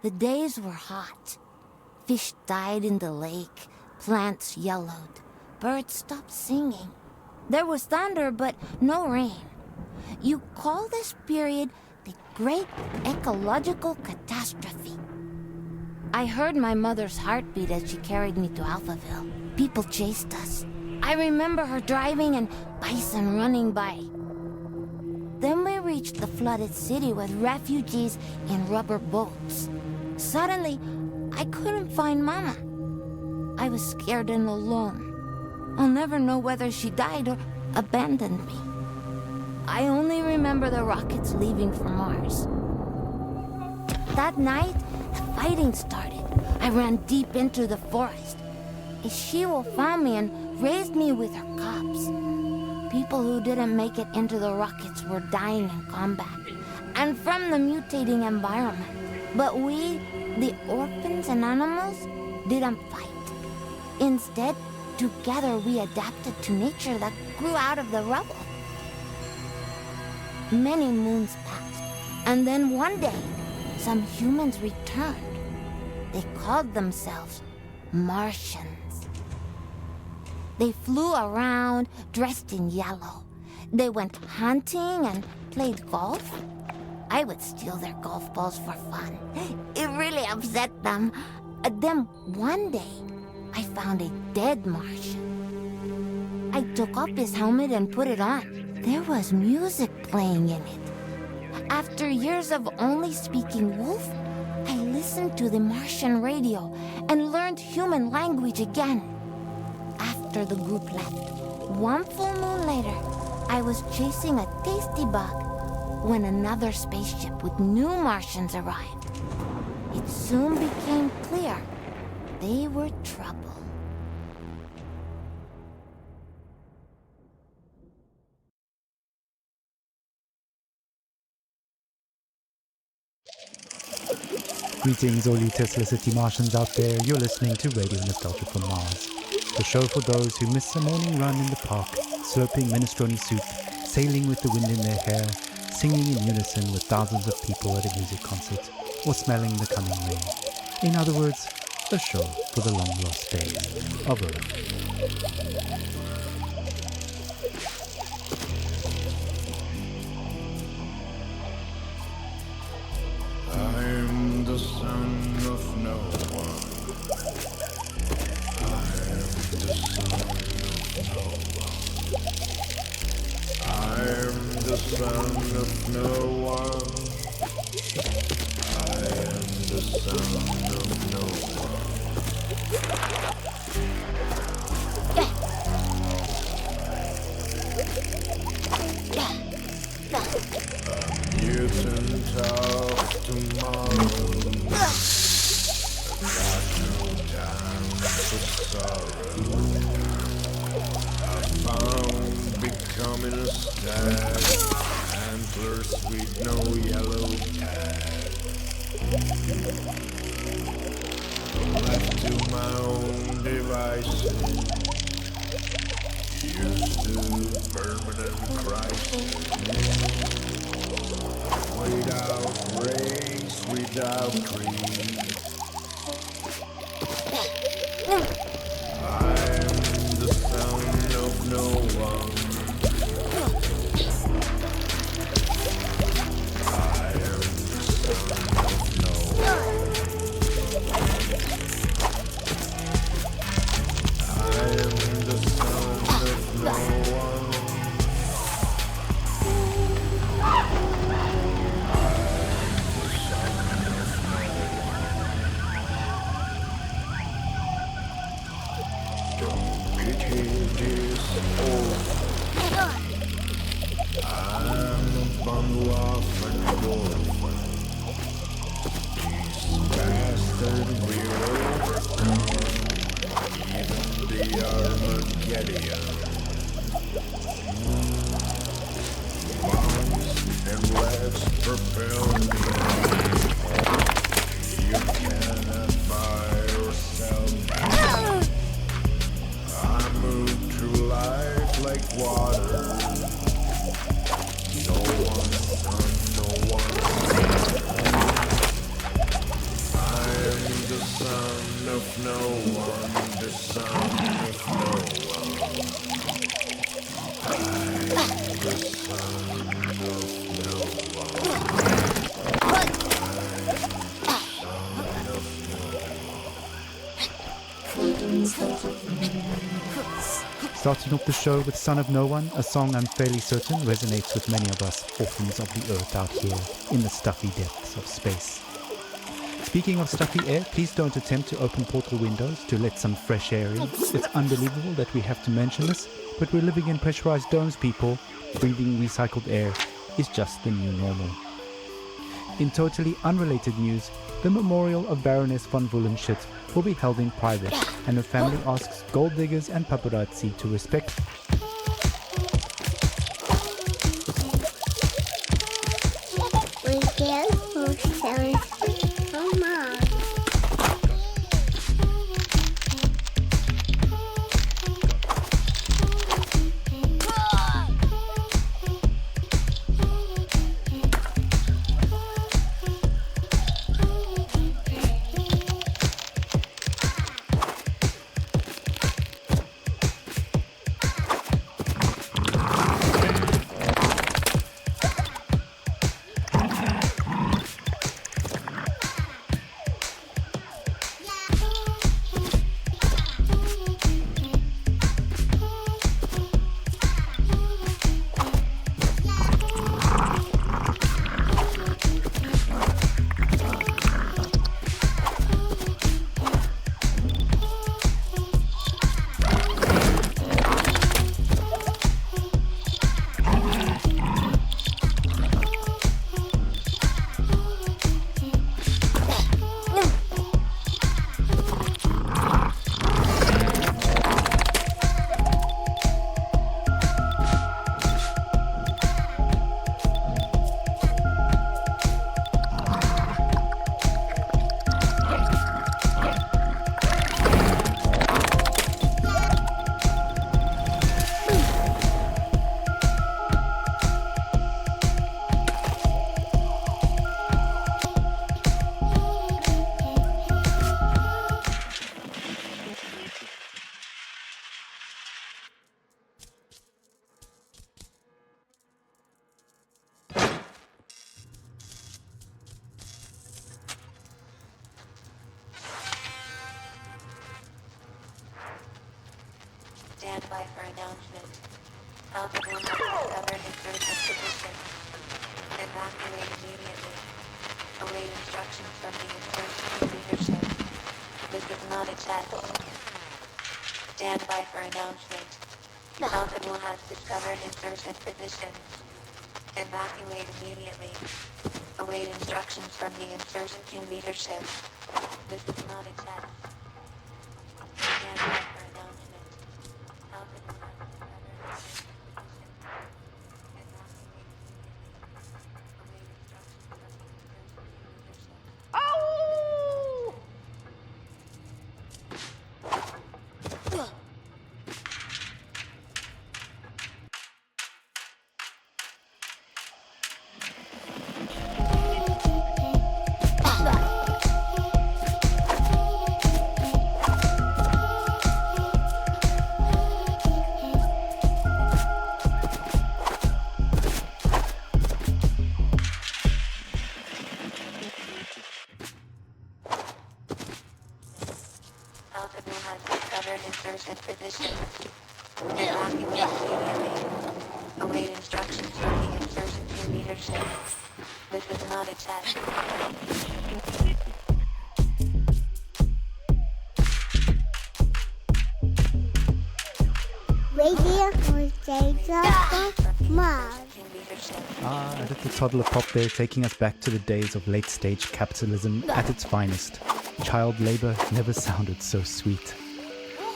The days were hot. Fish died in the lake, plants yellowed, birds stopped singing. There was thunder, but no rain. You call this period the Great Ecological Catastrophe. I heard my mother's heartbeat as she carried me to Alphaville. People chased us. I remember her driving and bison running by. Then we reached the flooded city with refugees in rubber boats. Suddenly, I couldn't find Mama. I was scared and alone. I'll never know whether she died or abandoned me. I only remember the rockets leaving for Mars. That night, the fighting started. I ran deep into the forest. A she-wolf found me and raised me with her cubs. People who didn't make it into the rockets were dying in combat and from the mutating environment. But we, the orphans and animals, didn't fight. Instead, together we adapted to nature that grew out of the rubble. Many moons passed, and then one day, some humans returned. They called themselves Martians. They flew around, dressed in yellow. They went hunting and played golf. I would steal their golf balls for fun. It really upset them. Then one day, I found a dead Martian. I took off his helmet and put it on. There was music playing in it. After years of only speaking wolf, I listened to the Martian radio and learned human language again. After the group left, one full moon later, I was chasing a tasty bug when another spaceship with new Martians arrived. It soon became clear they were trouble. Greetings, all you Tesla City Martians out there. You're listening to Radio Nostalgia from Mars, the show for those who miss a morning run in the park, slurping minestrone soup, sailing with the wind in their hair, singing in unison with thousands of people at a music concert, or smelling the coming rain. In other words, a show for the long-lost days of Earth. I'm the son of no one. I'm the son of no one. I'm the son of no one. I am the son of no one. Mutant of tomorrow. Got no time for sorrow. I found becoming a stag, antlers with no yellow tag. Left to my own devices, used to permanent crisis. Without race, without creed, I'm the son of no one. I am the son of no one. I am the son of no one. I'm a bundle of an orphan. These bastards will overcome even the Armageddon. Bombs and let's propel me. You cannot buy yourself back. I move through life like water. No one's son, no one's son. I Starting off the show with Son of No One, a song I'm fairly certain resonates with many of us orphans of the earth out here in the stuffy depths of space. Speaking of stuffy air, please don't attempt to open portal windows to let some fresh air in. It's unbelievable that we have to mention this, but we're living in pressurized domes, people. Breathing recycled air is just the new normal. In totally unrelated news, the memorial of Baroness von Wullenschütz will be held in private, and her family asks gold diggers and paparazzi to respect. Stand by for announcement. Alpha will not discover his surgeon's position. Evacuate immediately. Await instructions from the insurgent leadership. This is not a test. Stand by for announcement. Alpha will have discovered insurgent position. Evacuate immediately. Await instructions from the insurgent leadership. This is not a test. Stand by for announcement. Alpha will have discovered insurgent position. Insurgent position. Evacuate immediately. Await instructions from the insurgent leadership. This is not a test. Radio for Mars. A little toddler pop there, taking us back to the days of late-stage capitalism at its finest. Child labor never sounded so sweet.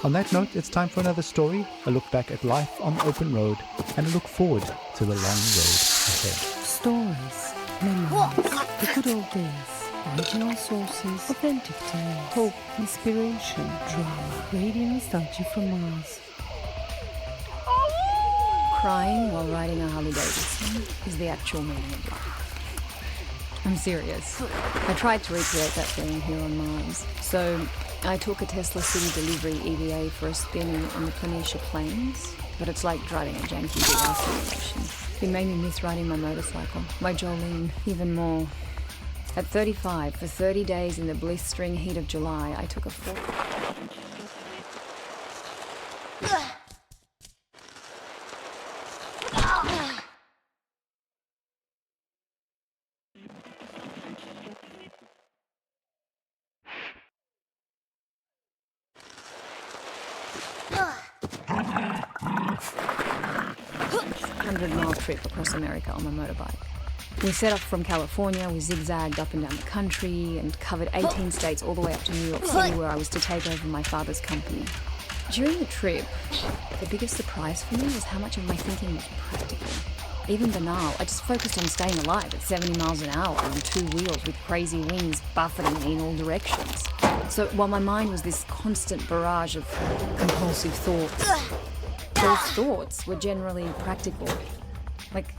On that note, it's time for another story, a look back at life on the open road, and a look forward to the long road ahead. Stories, memories, the good old days, original sources, authentic tales, hope, inspiration, drama, radio nostalgia from Mars. Crying while riding a Harley Davidson is the actual meaning of life. I'm serious. I tried to recreate that feeling here on Mars. So I took a Tesla City Delivery EVA for a spin on the Planitia Plains, but it's like driving a janky VR simulation. It made me miss riding my motorcycle, my Jolene, even more. At 35, for 30 days in the blistering heat of July, I took a 300-mile trip across America on my motorbike. We set off from California, we zigzagged up and down the country and covered 18 states all the way up to New York City, where I was to take over my father's company. During the trip, the biggest surprise for me was how much of my thinking was practical. Even banal, I just focused on staying alive at 70 miles an hour on two wheels with crazy winds buffeting me in all directions. So while my mind was this constant barrage of compulsive thoughts, those thoughts were generally practical. Like,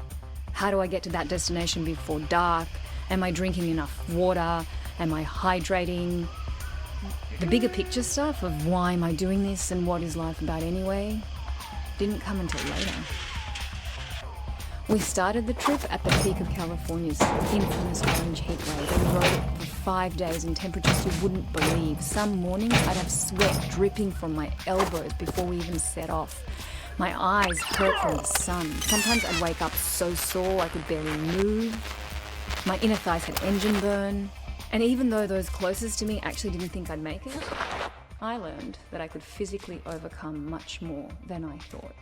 how do I get to that destination before dark? Am I drinking enough water? Am I hydrating? The bigger picture stuff of why am I doing this and what is life about anyway didn't come until later. We started the trip at the peak of California's infamous orange heat wave and rode it for 5 days in temperatures you wouldn't believe. Some mornings I'd have sweat dripping from my elbows before we even set off. My eyes hurt from the sun. Sometimes I'd wake up so sore I could barely move. My inner thighs had engine burn. And even though those closest to me actually didn't think I'd make it, I learned that I could physically overcome much more than I thought.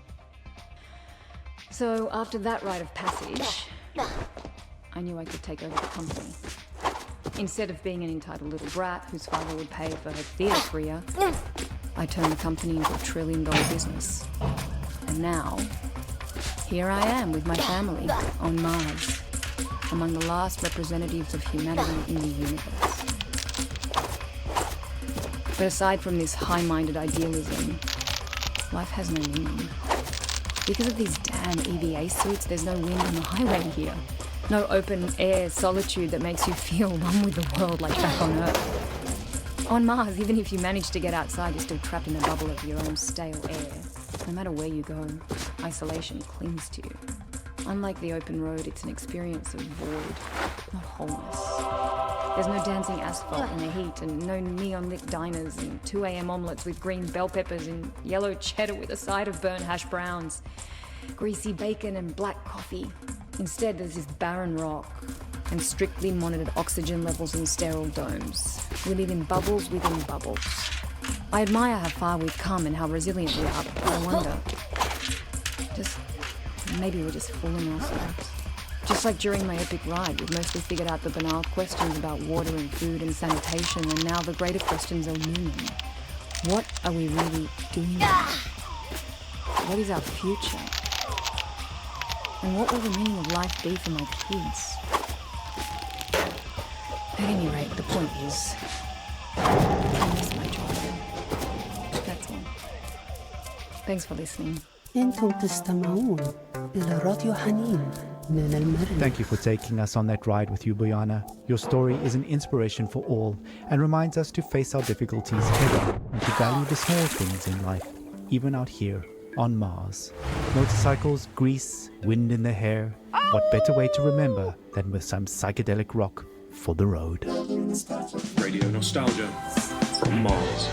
So after that rite of passage, I knew I could take over the company. Instead of being an entitled little brat whose father would pay for her theatre career, I turned the company into a $1 trillion business. And now, here I am with my family on Mars, among the last representatives of humanity in the universe. But aside from this high-minded idealism, life has no meaning. Because of these damn EVA suits, there's no wind on the highway here. No open-air solitude that makes you feel one with the world like back on Earth. On Mars, even if you manage to get outside, you're still trapped in a bubble of your own stale air. No matter where you go, isolation clings to you. Unlike the open road, it's an experience of void, not wholeness. There's no dancing asphalt in the heat, and no neon-lit diners and 2 a.m. omelettes with green bell peppers and yellow cheddar with a side of burnt hash browns, greasy bacon and black coffee. Instead, there's this barren rock and strictly monitored oxygen levels in sterile domes. We live in bubbles within bubbles. I admire how far we've come and how resilient we are, but I wonder, maybe we're just fooling ourselves. Just like during my epic ride, we've mostly figured out the banal questions about water and food and sanitation, and now the greater questions are looming. What are we really doing now? What is our future? And what will the meaning of life be for my kids? At any rate, the point is, I miss my job. That's all. Thanks for listening. انتم تستمعون إلى راديو حنين من المريخ. Thank you for taking us on that ride with you, Bojana. Your story is an inspiration for all and reminds us to face our difficulties head on and to value the small things in life, even out here on Mars. Motorcycles, grease, wind in the hair. What better way to remember than with some psychedelic rock for the road? Radio nostalgia from Mars.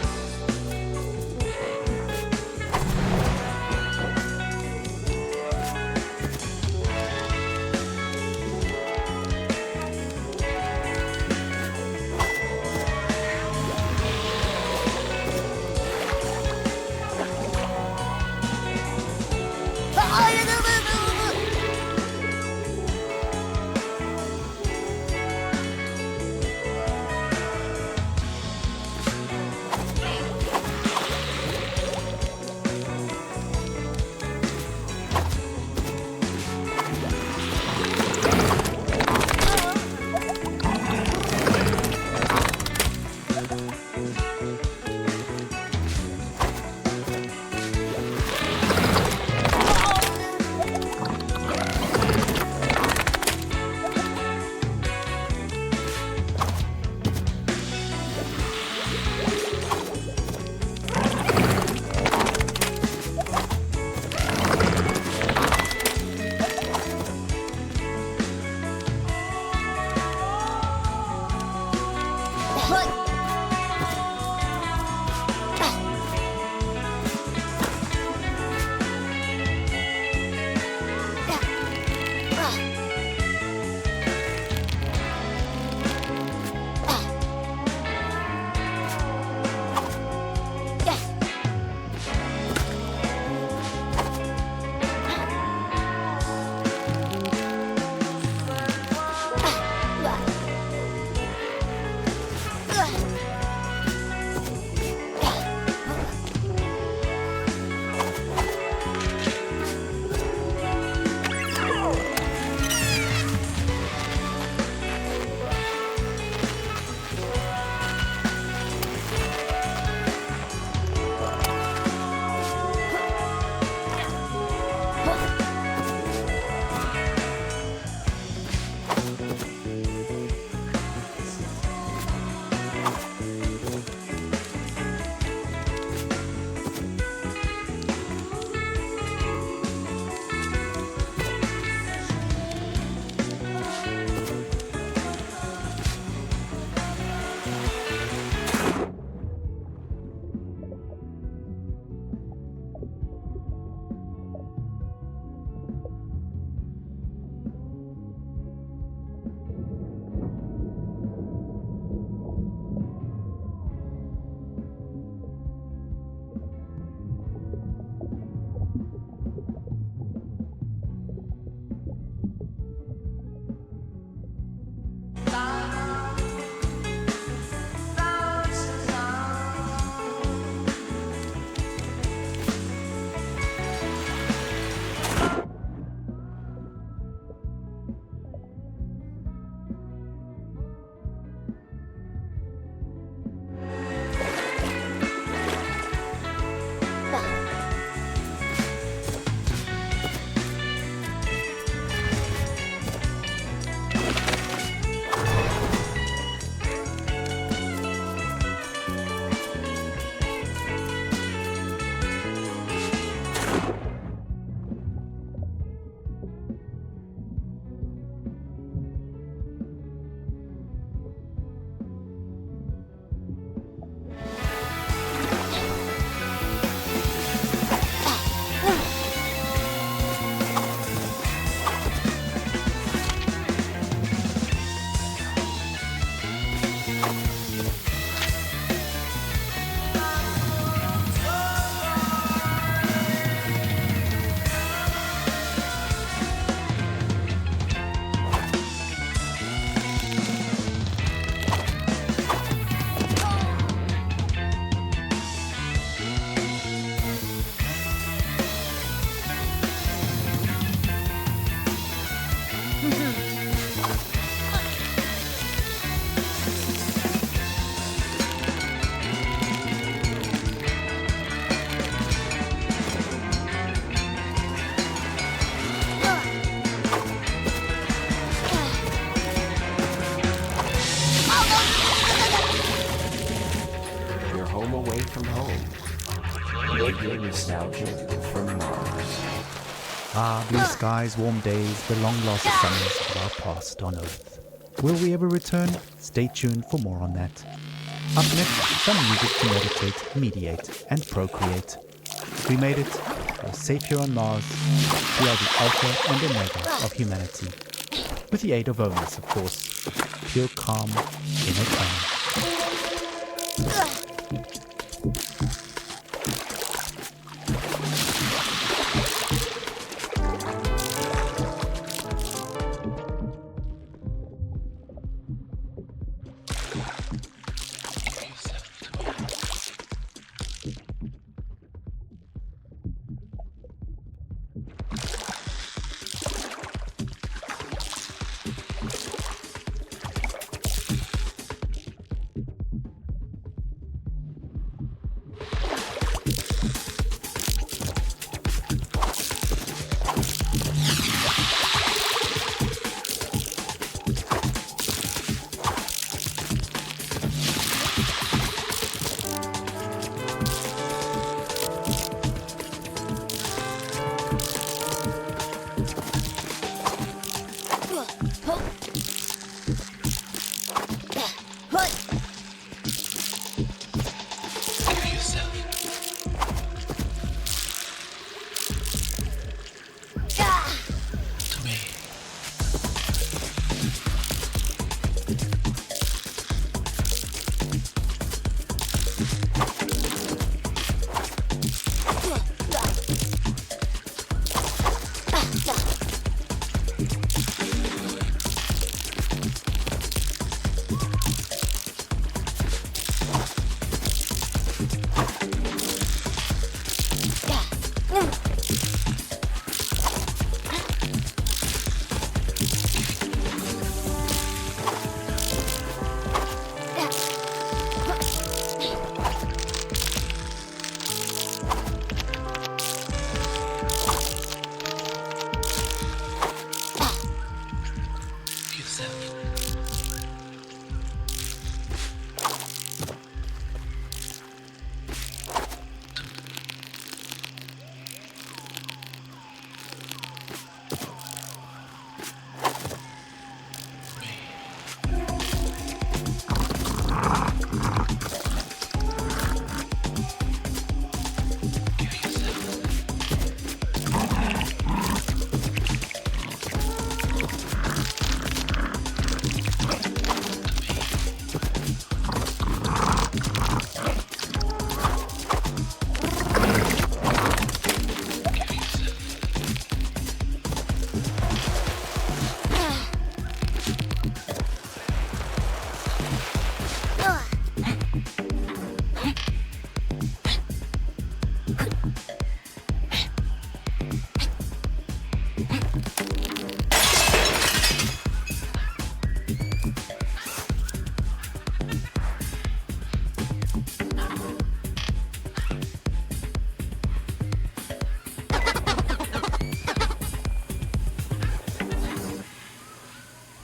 You're home away from home. Radio nostalgia from Mars. Ah, blue skies, warm days, the long-lost summers of our past on Earth. Will we ever return? Stay tuned for more on that. Up next, some music to meditate, mediate, and procreate. We made it. We're safe here on Mars. We are the alpha and omega of humanity. With the aid of Omus, of course. Pure calm, inner calm.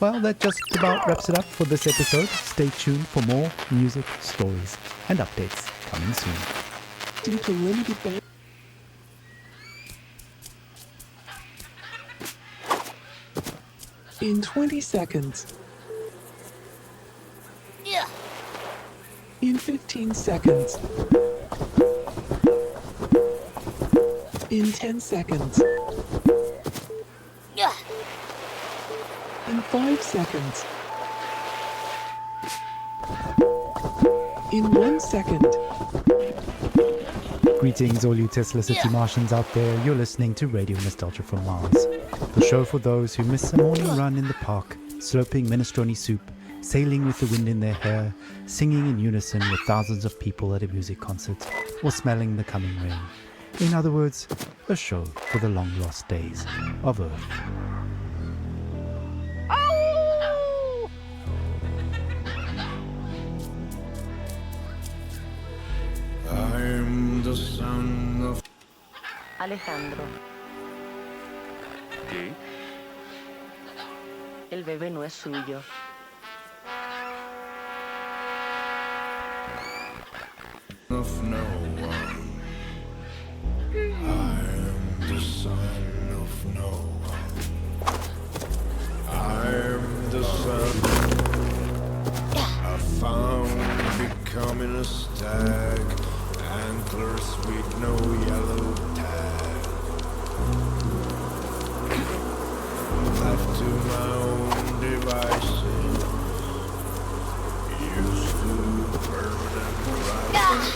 Well, that just about wraps it up for this episode. Stay tuned for more music, stories, and updates coming soon. Due to limited ban- In 20 seconds. Yeah. In 15 seconds. In 10 seconds. Yeah. In 5 seconds. In 1 second. Greetings, all you Tesla City Martians out there. You're listening to Radio Nostalgia from Mars, the show for those who miss a morning run in the park, slurping minestrone soup, sailing with the wind in their hair, singing in unison with thousands of people at a music concert, or smelling the coming rain. In other words, a show for the long-lost days of Earth. Alejandro. ¿Qué? El bebé no es suyo. Of no one. I am the son of no one. I am the son. I found becoming a stag, antlers with no yellow tag. Left to my own devices, used to burn and rise.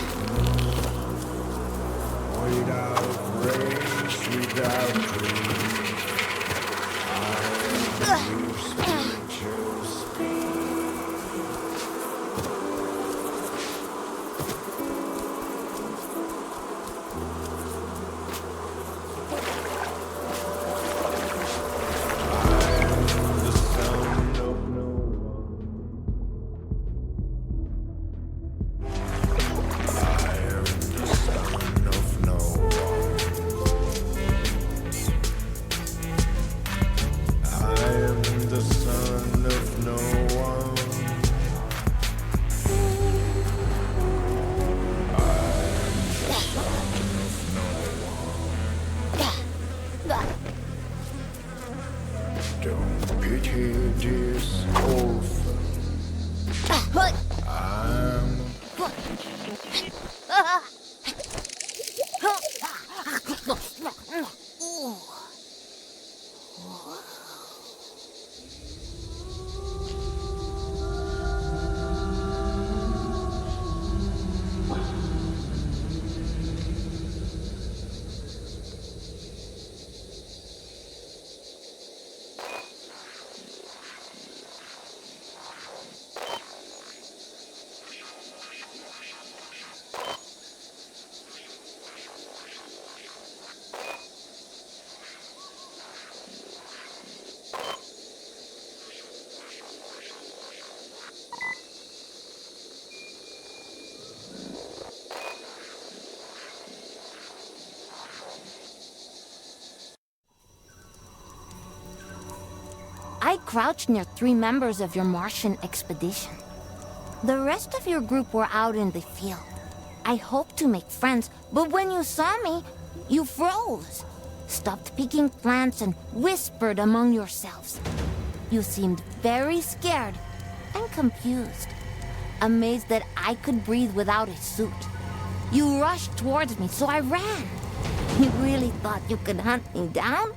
Without race, without dreams, I am spiritual speed. I crouched near 3 members of your Martian expedition. The rest of your group were out in the field. I hoped to make friends, but when you saw me, you froze, stopped picking plants and whispered among yourselves. You seemed very scared and confused, amazed that I could breathe without a suit. You rushed towards me, so I ran. You really thought you could hunt me down?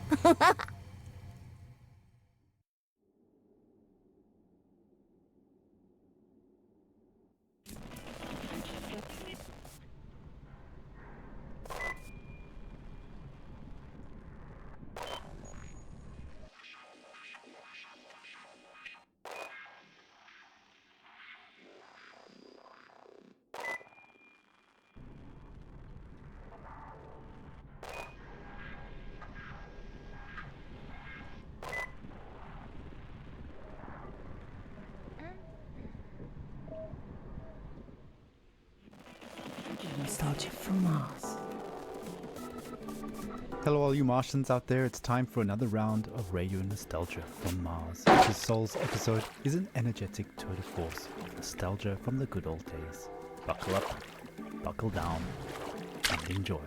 Nostalgia from Mars. Hello all you Martians out there, it's time for another round of Radio Nostalgia from Mars. This Soul's episode is an energetic tour de force of nostalgia from the good old days. Buckle up, buckle down, and enjoy.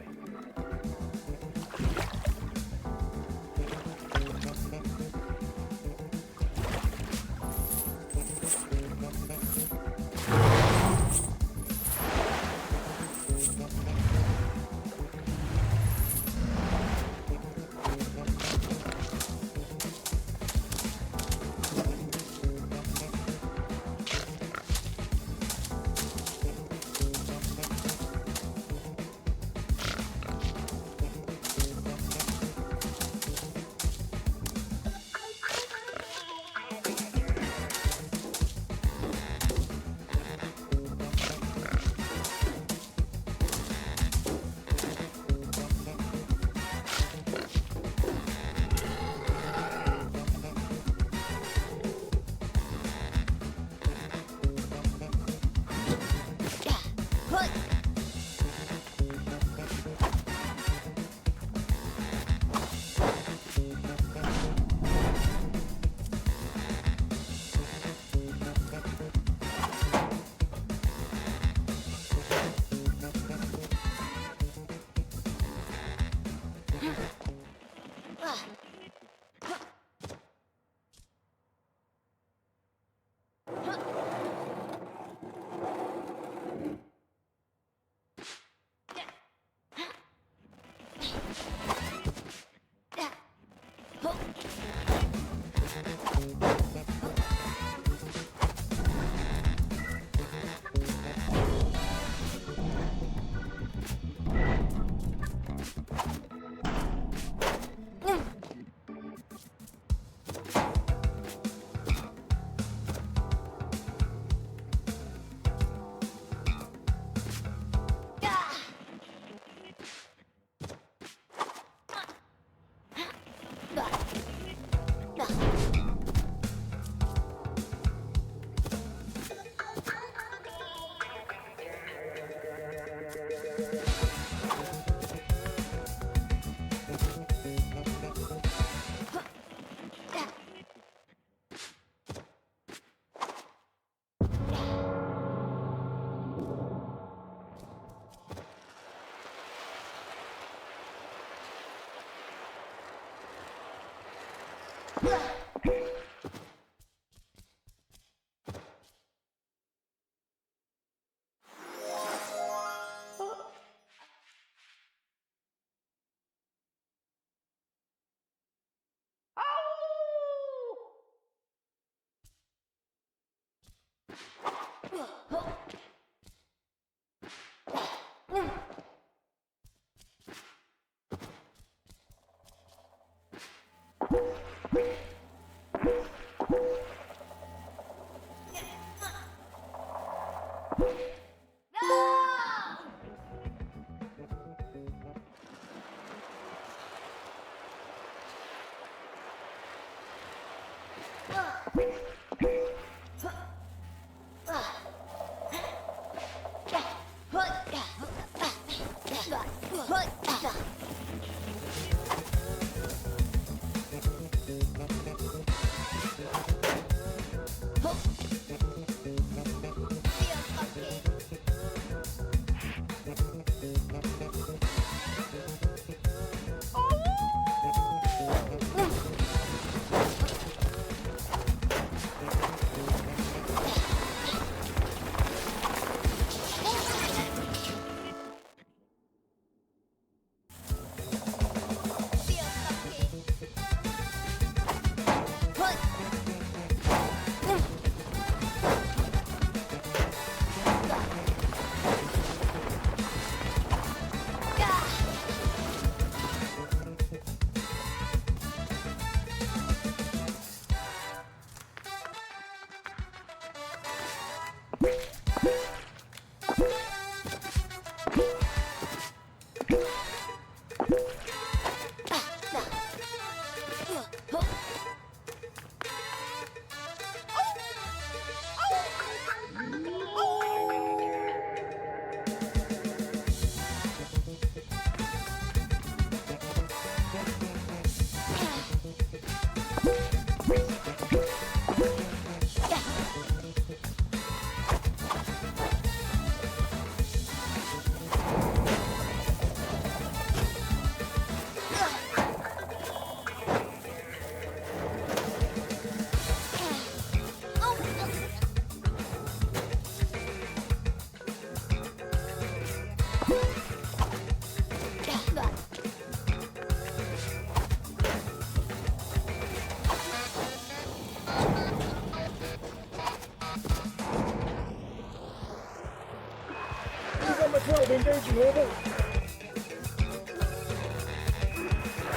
Engaging, over.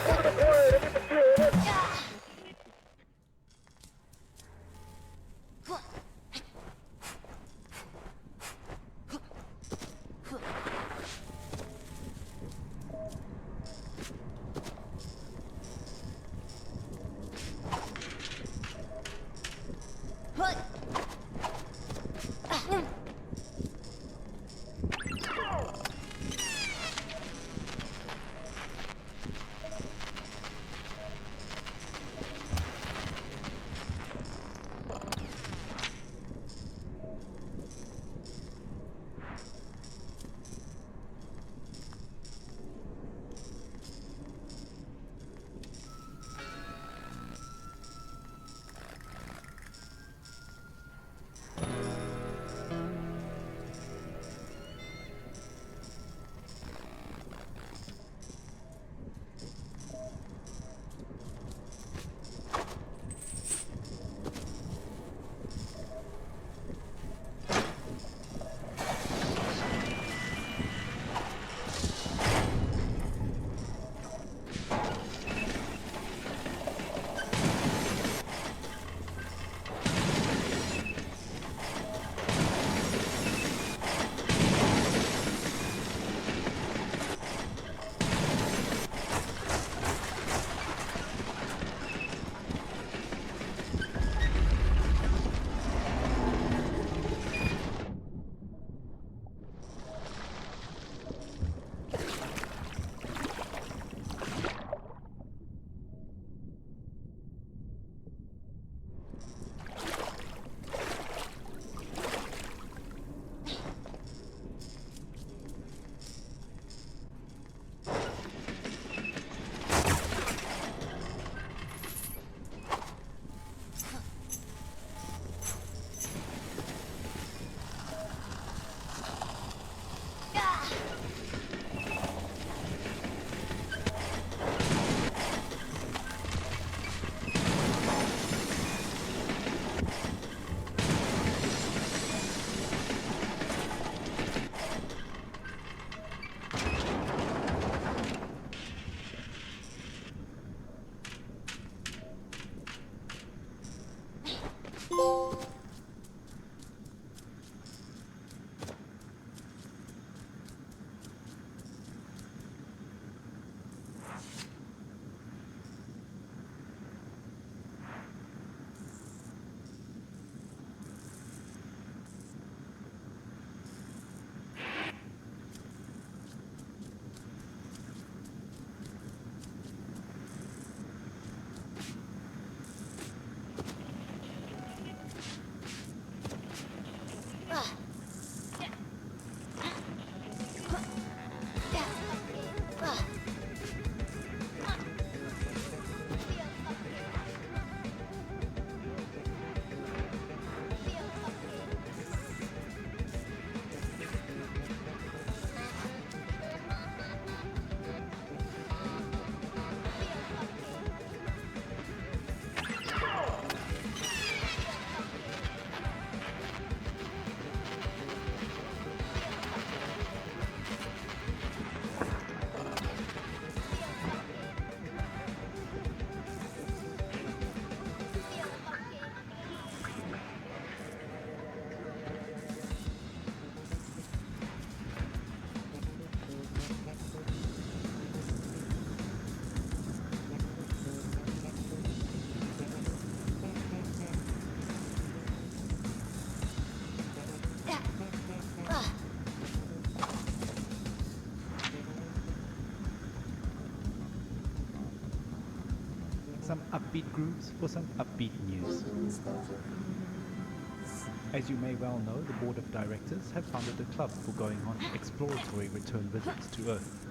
Over the quiet, I get the feel, over. offbeat grooves for some upbeat news. As you may well know, the board of directors have founded a club for going on exploratory return visits to Earth.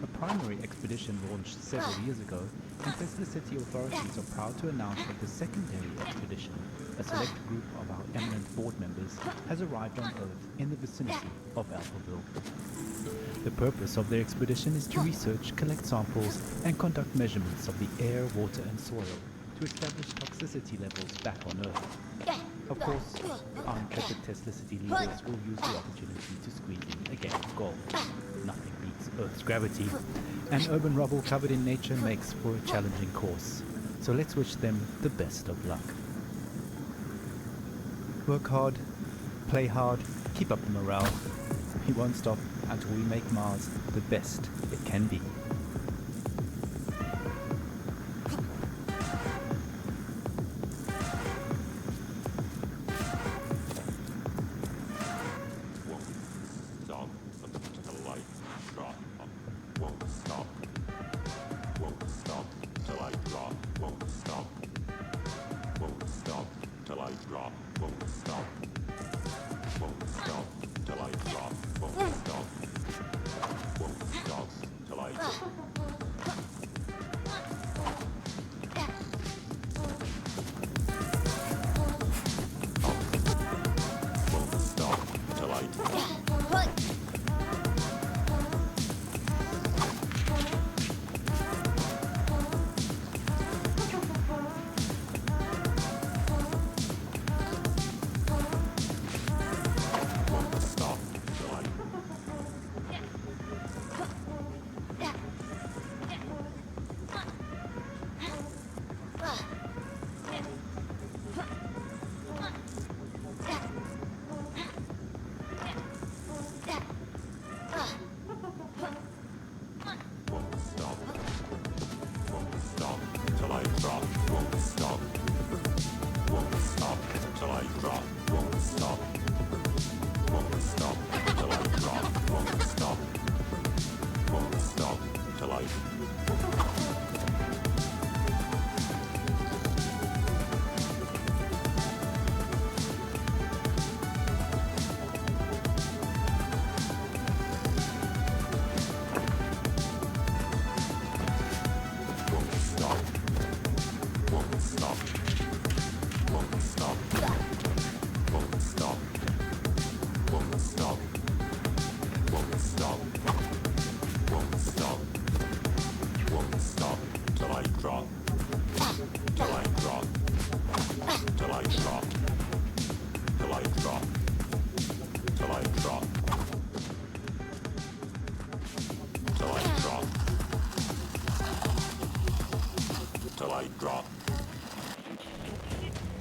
A primary expedition launched several years ago, and Tesla City authorities are proud to announce that the secondary expedition, a select group of our eminent board members, has arrived on Earth in the vicinity of Alphaville. The purpose of their expedition is to research, collect samples, and conduct measurements of the air, water, and soil to establish toxicity levels back on Earth. Of course, our intrepid Tesla City leaders will use the opportunity to squeeze in a game of golf. Nothing beats Earth's gravity, and urban rubble covered in nature makes for a challenging course. So let's wish them the best of luck. Work hard, play hard, keep up the morale. We won't stop until we make Mars the best it can be.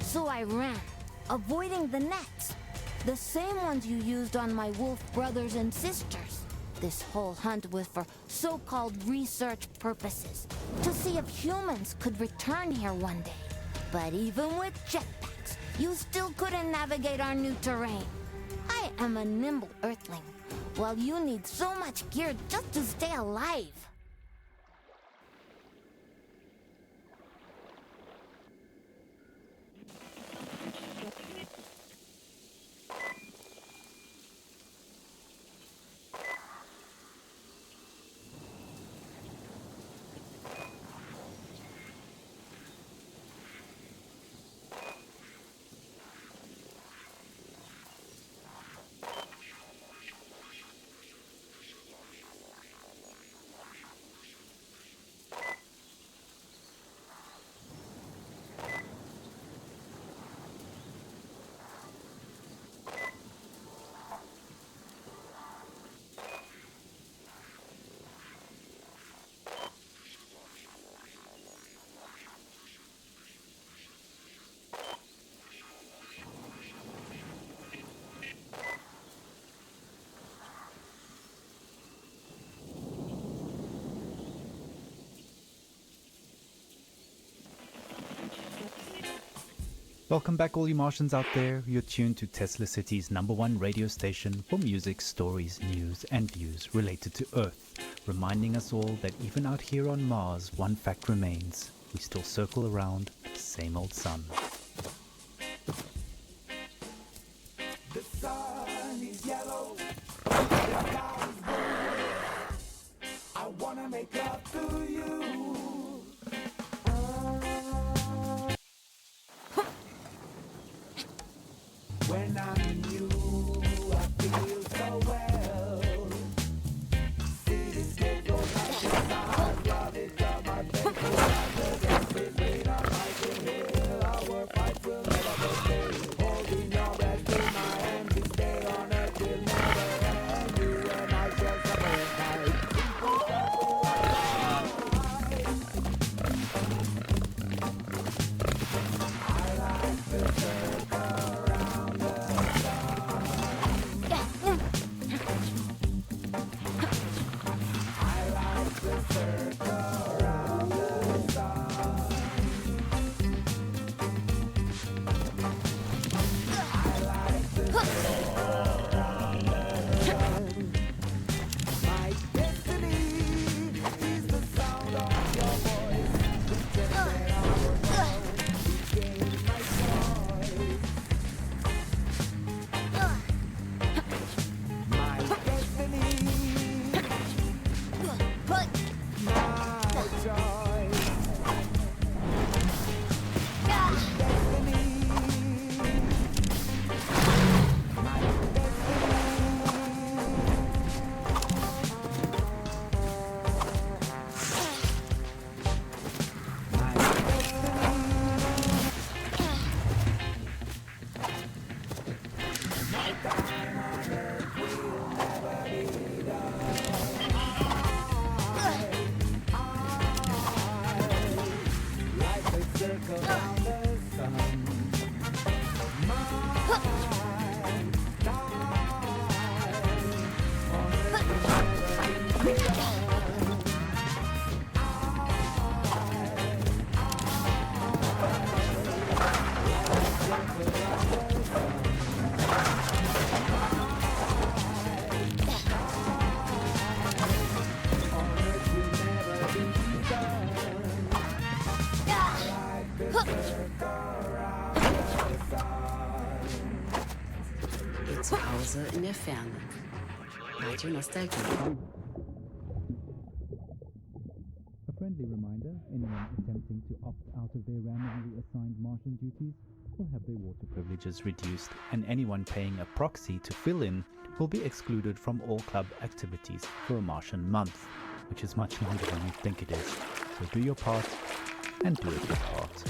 So I ran, avoiding the nets. The same ones you used on my wolf brothers and sisters. This whole hunt was for so-called research purposes, to see if humans could return here one day. But even with jetpacks, you still couldn't navigate our new terrain. I am a nimble Earthling, while you need so much gear just to stay alive. Welcome back, all you Martians out there. You're tuned to Tesla City's #1 radio station for music, stories, news, and views related to Earth, reminding us all that even out here on Mars, one fact remains: we still circle around the same old sun. The sun is yellow, the sky is blue. I wanna make love to you. When I'm in you, I feel so well. Cityscape goes like the stars, love it on my bed. Dancing with a mighty hill, our fight will never stay. Holding your breath in my hand, this day on earth will never end. You and I shall separate night. I like the circle around the sun. I like the circle around the sun. I like the circle around the sun. My destiny is the sound of your voice. The just that our world became my choice. My destiny, my choice. Destiny, my like a circle around the sun. Zu Hause in der Ferne. Radio Nostalgie. A friendly reminder, anyone attempting to opt out of their randomly assigned Martian duties will have their water privileges reduced, and anyone paying a proxy to fill in will be excluded from all club activities for a Martian month, which is much longer than you think it is. So do your part, and do it with heart.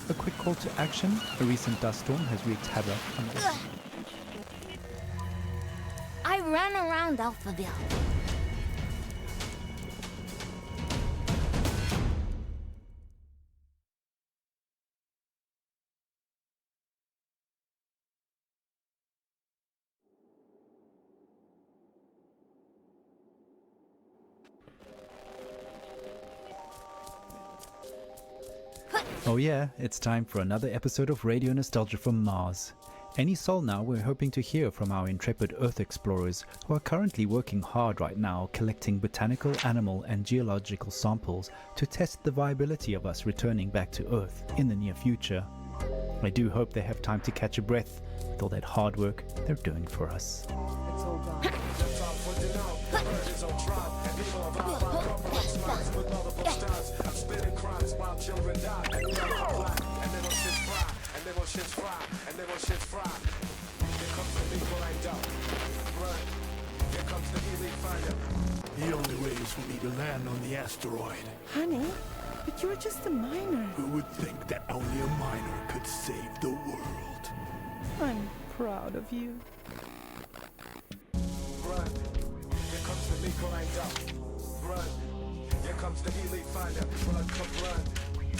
A quick call to action. A recent dust storm has wreaked havoc on this. I ran around Alphaville. Oh yeah, it's time for another episode of Radio Nostalgia from Mars. Any soul now, we're hoping to hear from our intrepid Earth explorers who are currently working hard right now collecting botanical, animal and geological samples to test the viability of us returning back to Earth in the near future. I do hope they have time to catch a breath with all that hard work they're doing for us. It's all gone. Children die, and they black, and they gon' shit fry, and they gon' shit fry, and they gon' shit fry. Here comes the people I doubt. Run. Here comes the elite finder. The only way is for me to land on the asteroid. Honey, but you're just a miner. Who would think that only a miner could save the world? I'm proud of you. Run. Here comes the people I doubt. Run. Here comes the elite finder. Run, come run.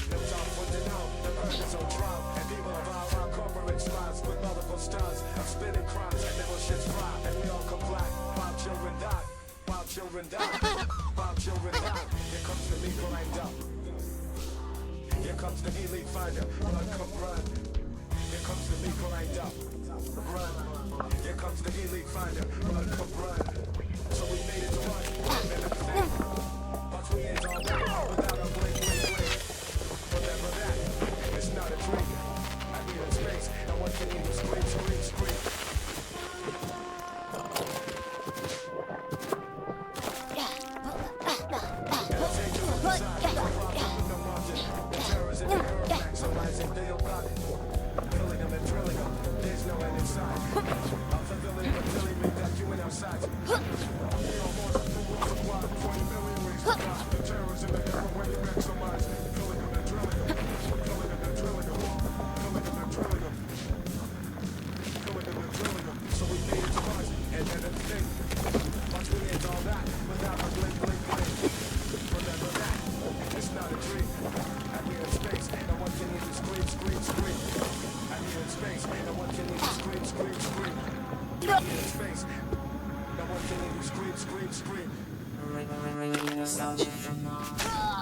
The top for the know, the earth is on drum, and people of our corporate spots with multiple stars of spinning crimes, and little shit's fly, and we all come black, while children die, while children die, while children die. people lined up. Here comes the elite finder, blood come run. Here comes the people lined up, run. Here comes the elite finder, blood come run. So we made it to run, and everything. But we ain't all that without a blink, blink, blink. Remember that, it's not a dream. I need a space, and what can you scream, scream, scream.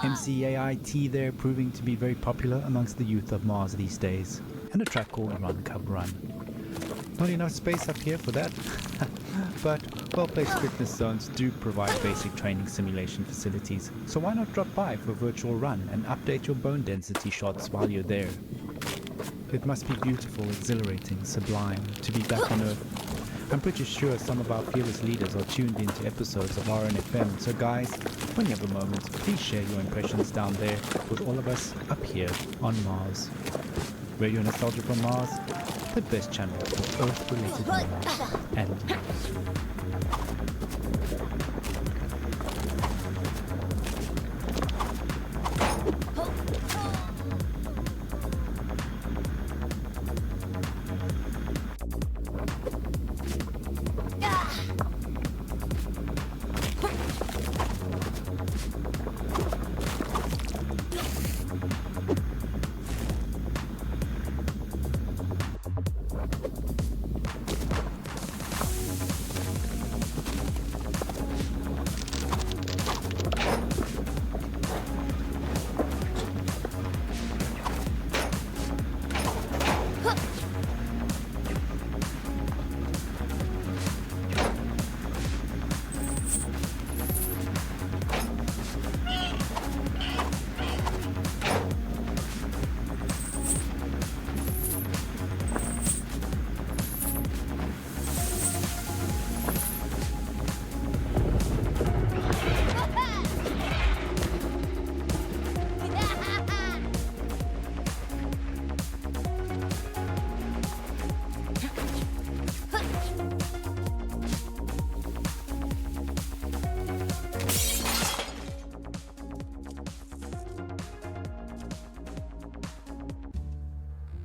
MCAIT there proving to be very popular amongst the youth of Mars these days, and a track called Run Cub Run. Not enough space up here for that, but well-placed fitness zones do provide basic training simulation facilities, so why not drop by for a virtual run and update your bone density shots while you're there. It must be beautiful, exhilarating, sublime to be back on Earth. I'm pretty sure some of our fearless leaders are tuned into episodes of RNFM, so guys, when you have a moment, please share your impressions down there with all of us up here on Mars. Radio Nostalgia from Mars, the best channel for Earth-related news and news.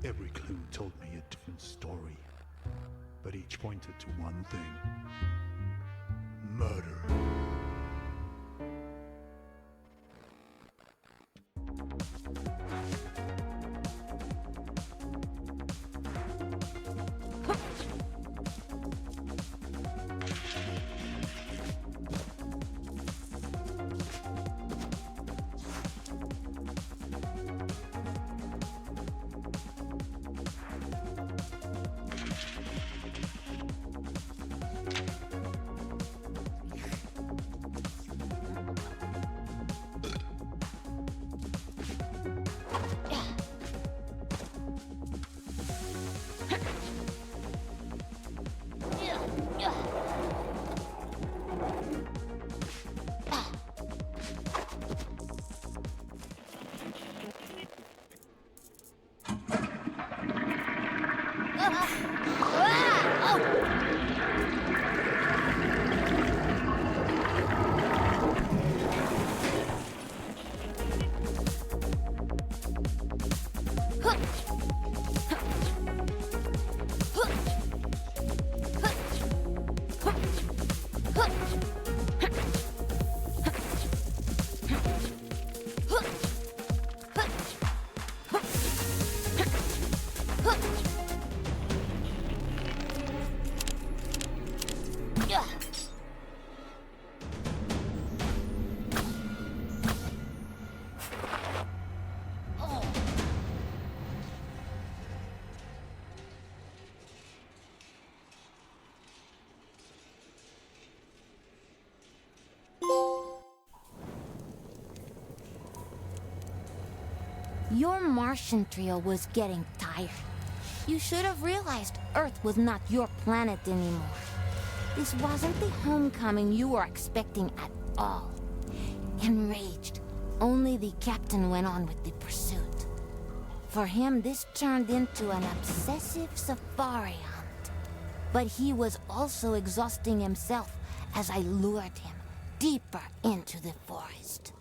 Every clue told me a different story, but each pointed to one thing: murder. Your Martian trio was getting tired. You should have realized Earth was not your planet anymore. This wasn't the homecoming you were expecting at all. Enraged, only the captain went on with the pursuit. For him, this turned into an obsessive safari hunt. But he was also exhausting himself as I lured him deeper into the forest.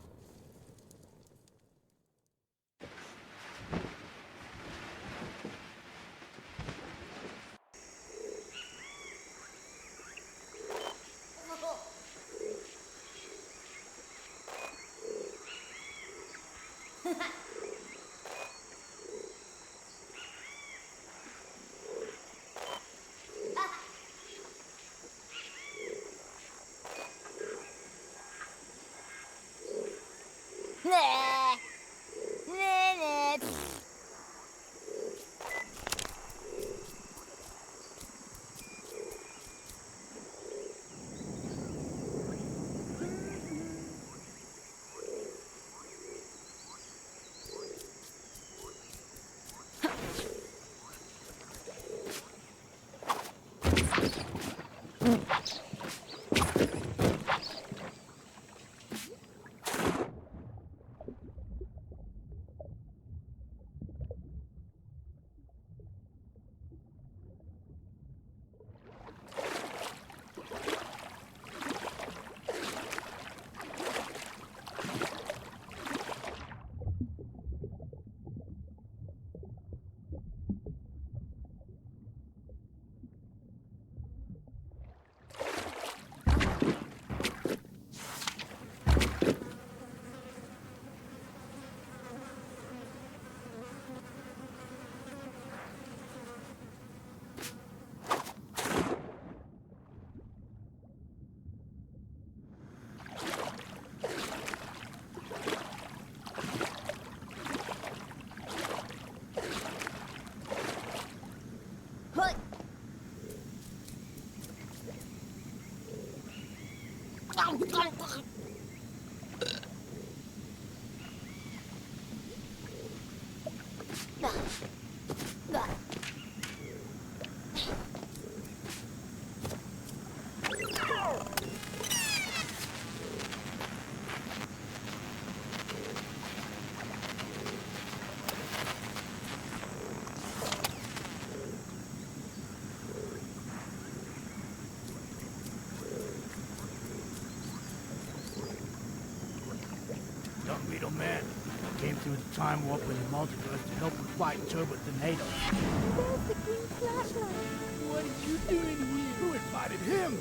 Man, came through the time warp with the multiverse to help him fight turbo tornadoes. There's the green flashlight. What are you doing here? Who invited him?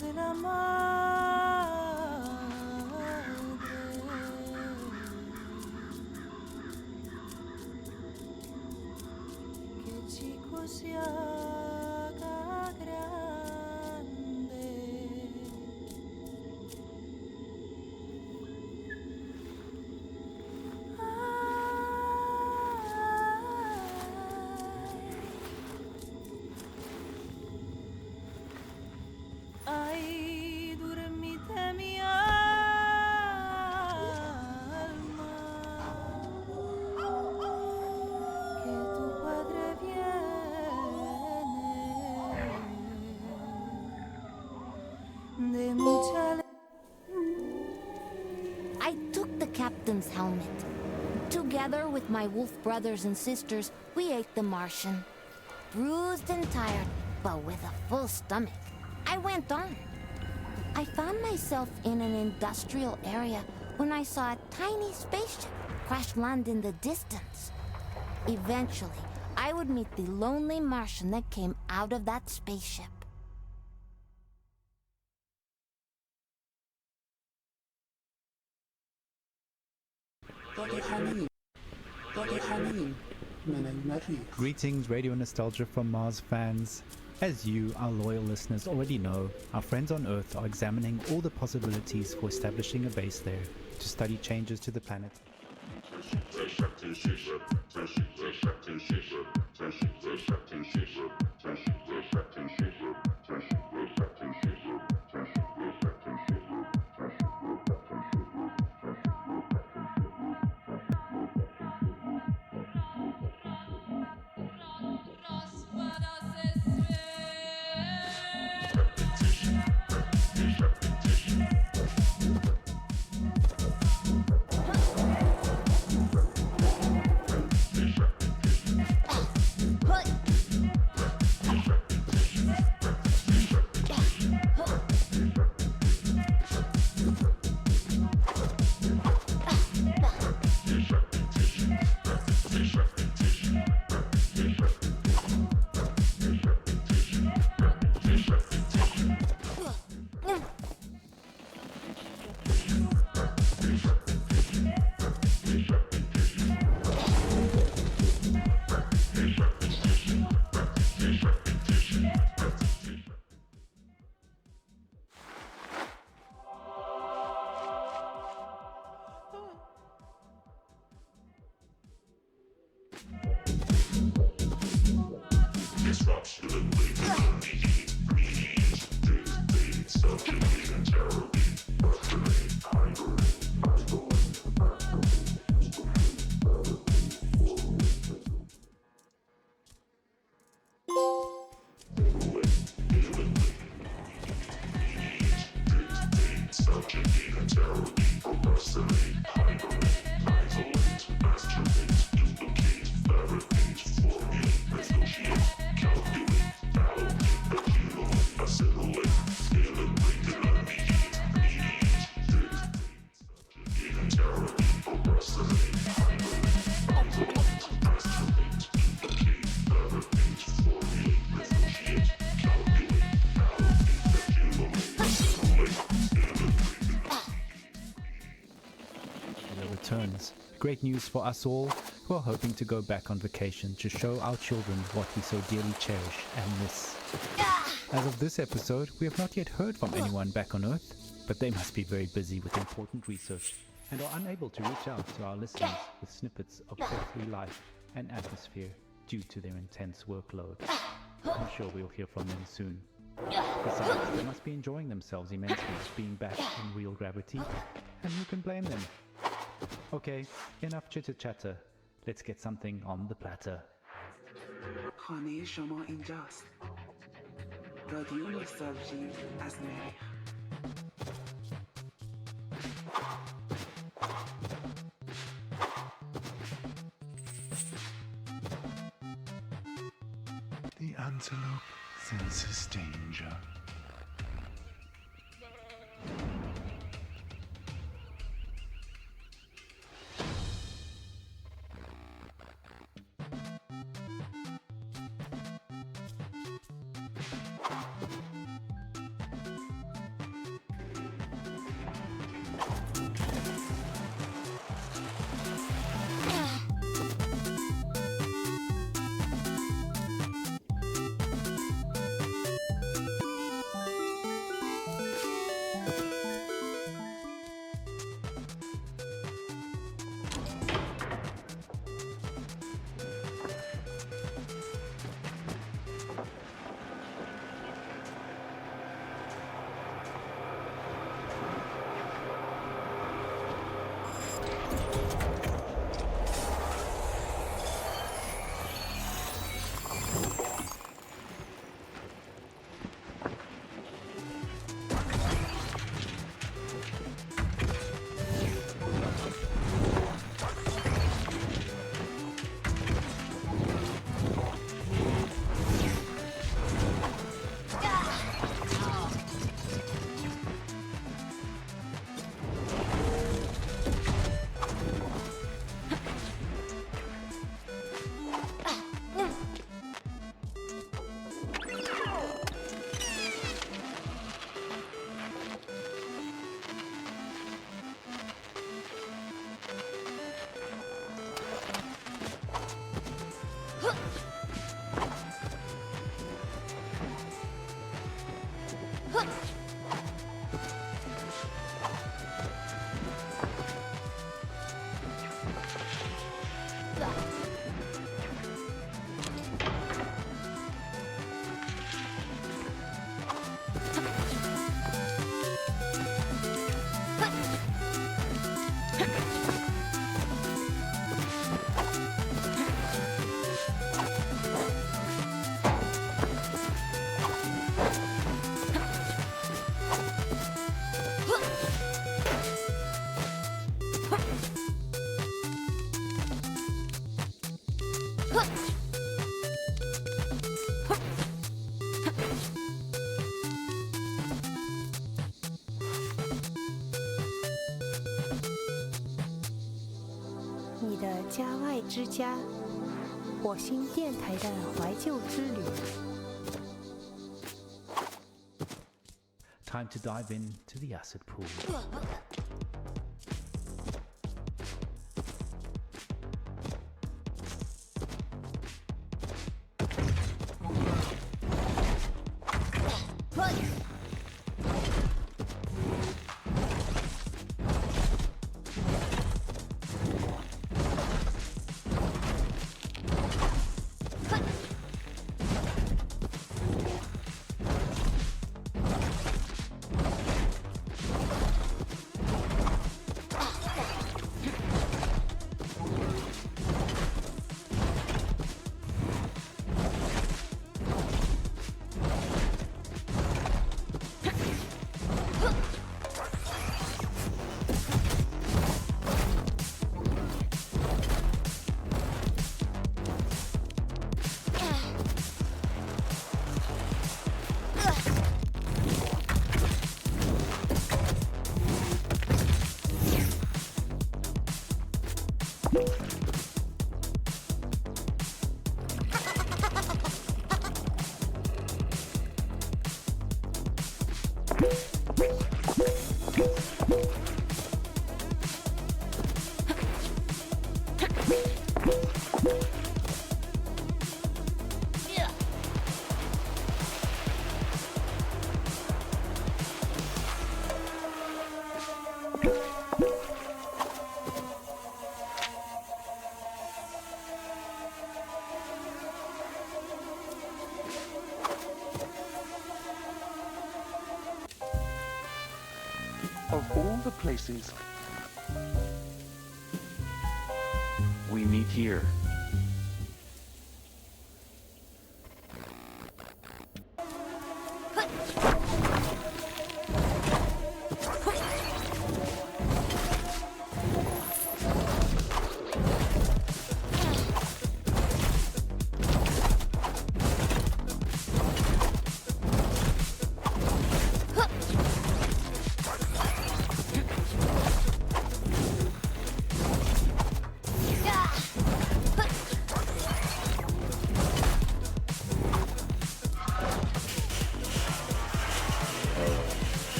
de la madre, que chico se haga grande. Ay, dormite mi alma, que tu padre viene. mucha I took the captain's helmet. Together with my wolf brothers and sisters, we ate the Martian. Bruised and tired, but with a full stomach, I went on. I found myself in an industrial area when I saw a tiny spaceship crash land in the distance. Eventually, I would meet the lonely Martian that came out of that spaceship. Greetings, Radio Nostalgia from Mars fans. As you, our loyal listeners, already know, our friends on Earth are examining all the possibilities for establishing a base there to study changes to the planet. Great news for us all who are hoping to go back on vacation to show our children what we so dearly cherish and miss. As of this episode, we have not yet heard from anyone back on Earth, but they must be very busy with important research and are unable to reach out to our listeners with snippets of earthly life and atmosphere due to their intense workload. I'm sure we'll hear from them soon. Besides, they must be enjoying themselves immensely being back in real gravity, and who can blame them? Okay, enough chitter-chatter. Let's get something on the platter. خانه شما اینجاست. رادیو نوستالژی از مریخ. The antelope senses danger. 你的家外之家，火星电台的怀旧之旅。Time to dive into the acid pool. Of all the places We meet here.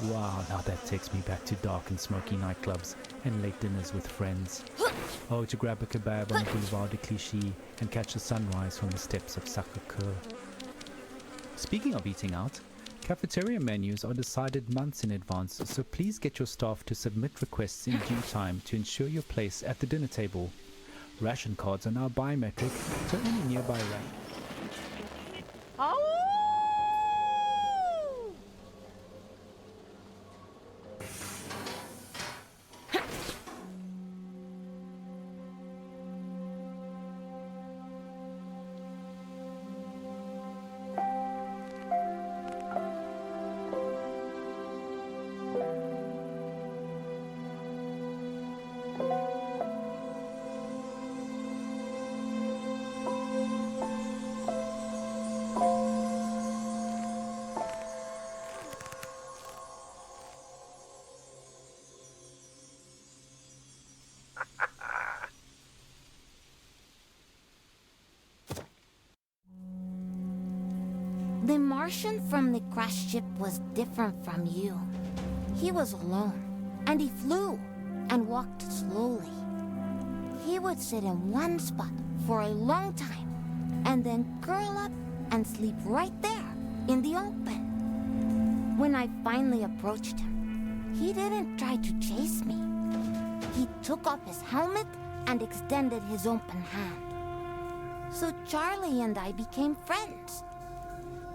Wow, now that takes me back to dark and smoky nightclubs and late dinners with friends. Oh, to grab a kebab on the Boulevard de Clichy and catch the sunrise from the steps of Sacre-Cœur. Speaking of eating out, cafeteria menus are decided months in advance, so please get your staff to submit requests in due time to ensure your place at the dinner table. Ration cards are now biometric, so any nearby The Martian from the crashed ship was different from you. He was alone, and he flew and walked slowly. He would sit in one spot for a long time, and then curl up and sleep right there in the open. When I finally approached him, he didn't try to chase me. He took off his helmet and extended his open hand. So Charlie and I became friends.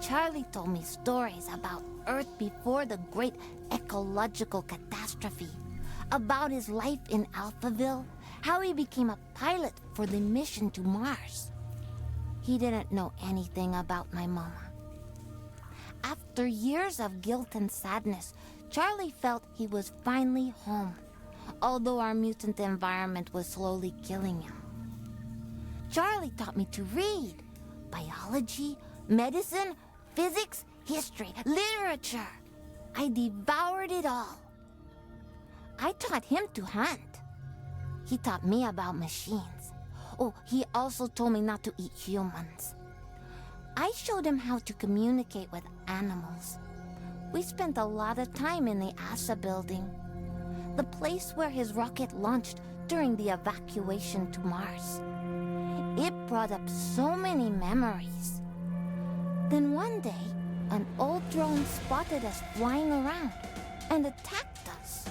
Charlie told me stories about Earth before the great ecological catastrophe, about his life in Alphaville, how he became a pilot for the mission to Mars. He didn't know anything about my mama. After years of guilt and sadness, Charlie felt he was finally home, although our mutant environment was slowly killing him. Charlie taught me to read biology, medicine, physics, history, literature. I devoured it all. I taught him to hunt. He taught me about machines. Oh, he also told me not to eat humans. I showed him how to communicate with animals. We spent a lot of time in the ASA building, the place where his rocket launched during the evacuation to Mars. It brought up so many memories. Then one day, an old drone spotted us flying around and attacked us.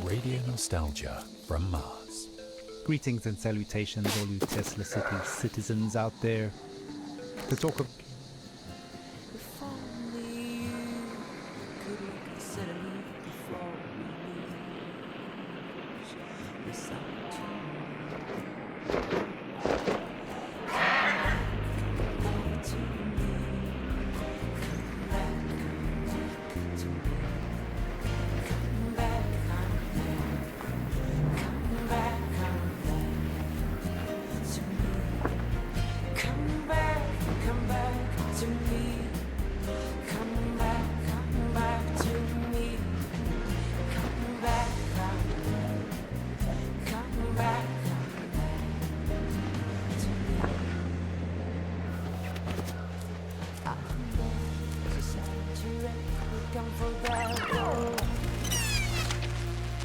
Radio nostalgia from Mars. Greetings and salutations, all you Tesla City citizens out there. The talk of If only you could consider me before we lose this opportunity. Come to me, come back to me, come back, come back to me, come back to me, come back to me, come back back. Come for that goal.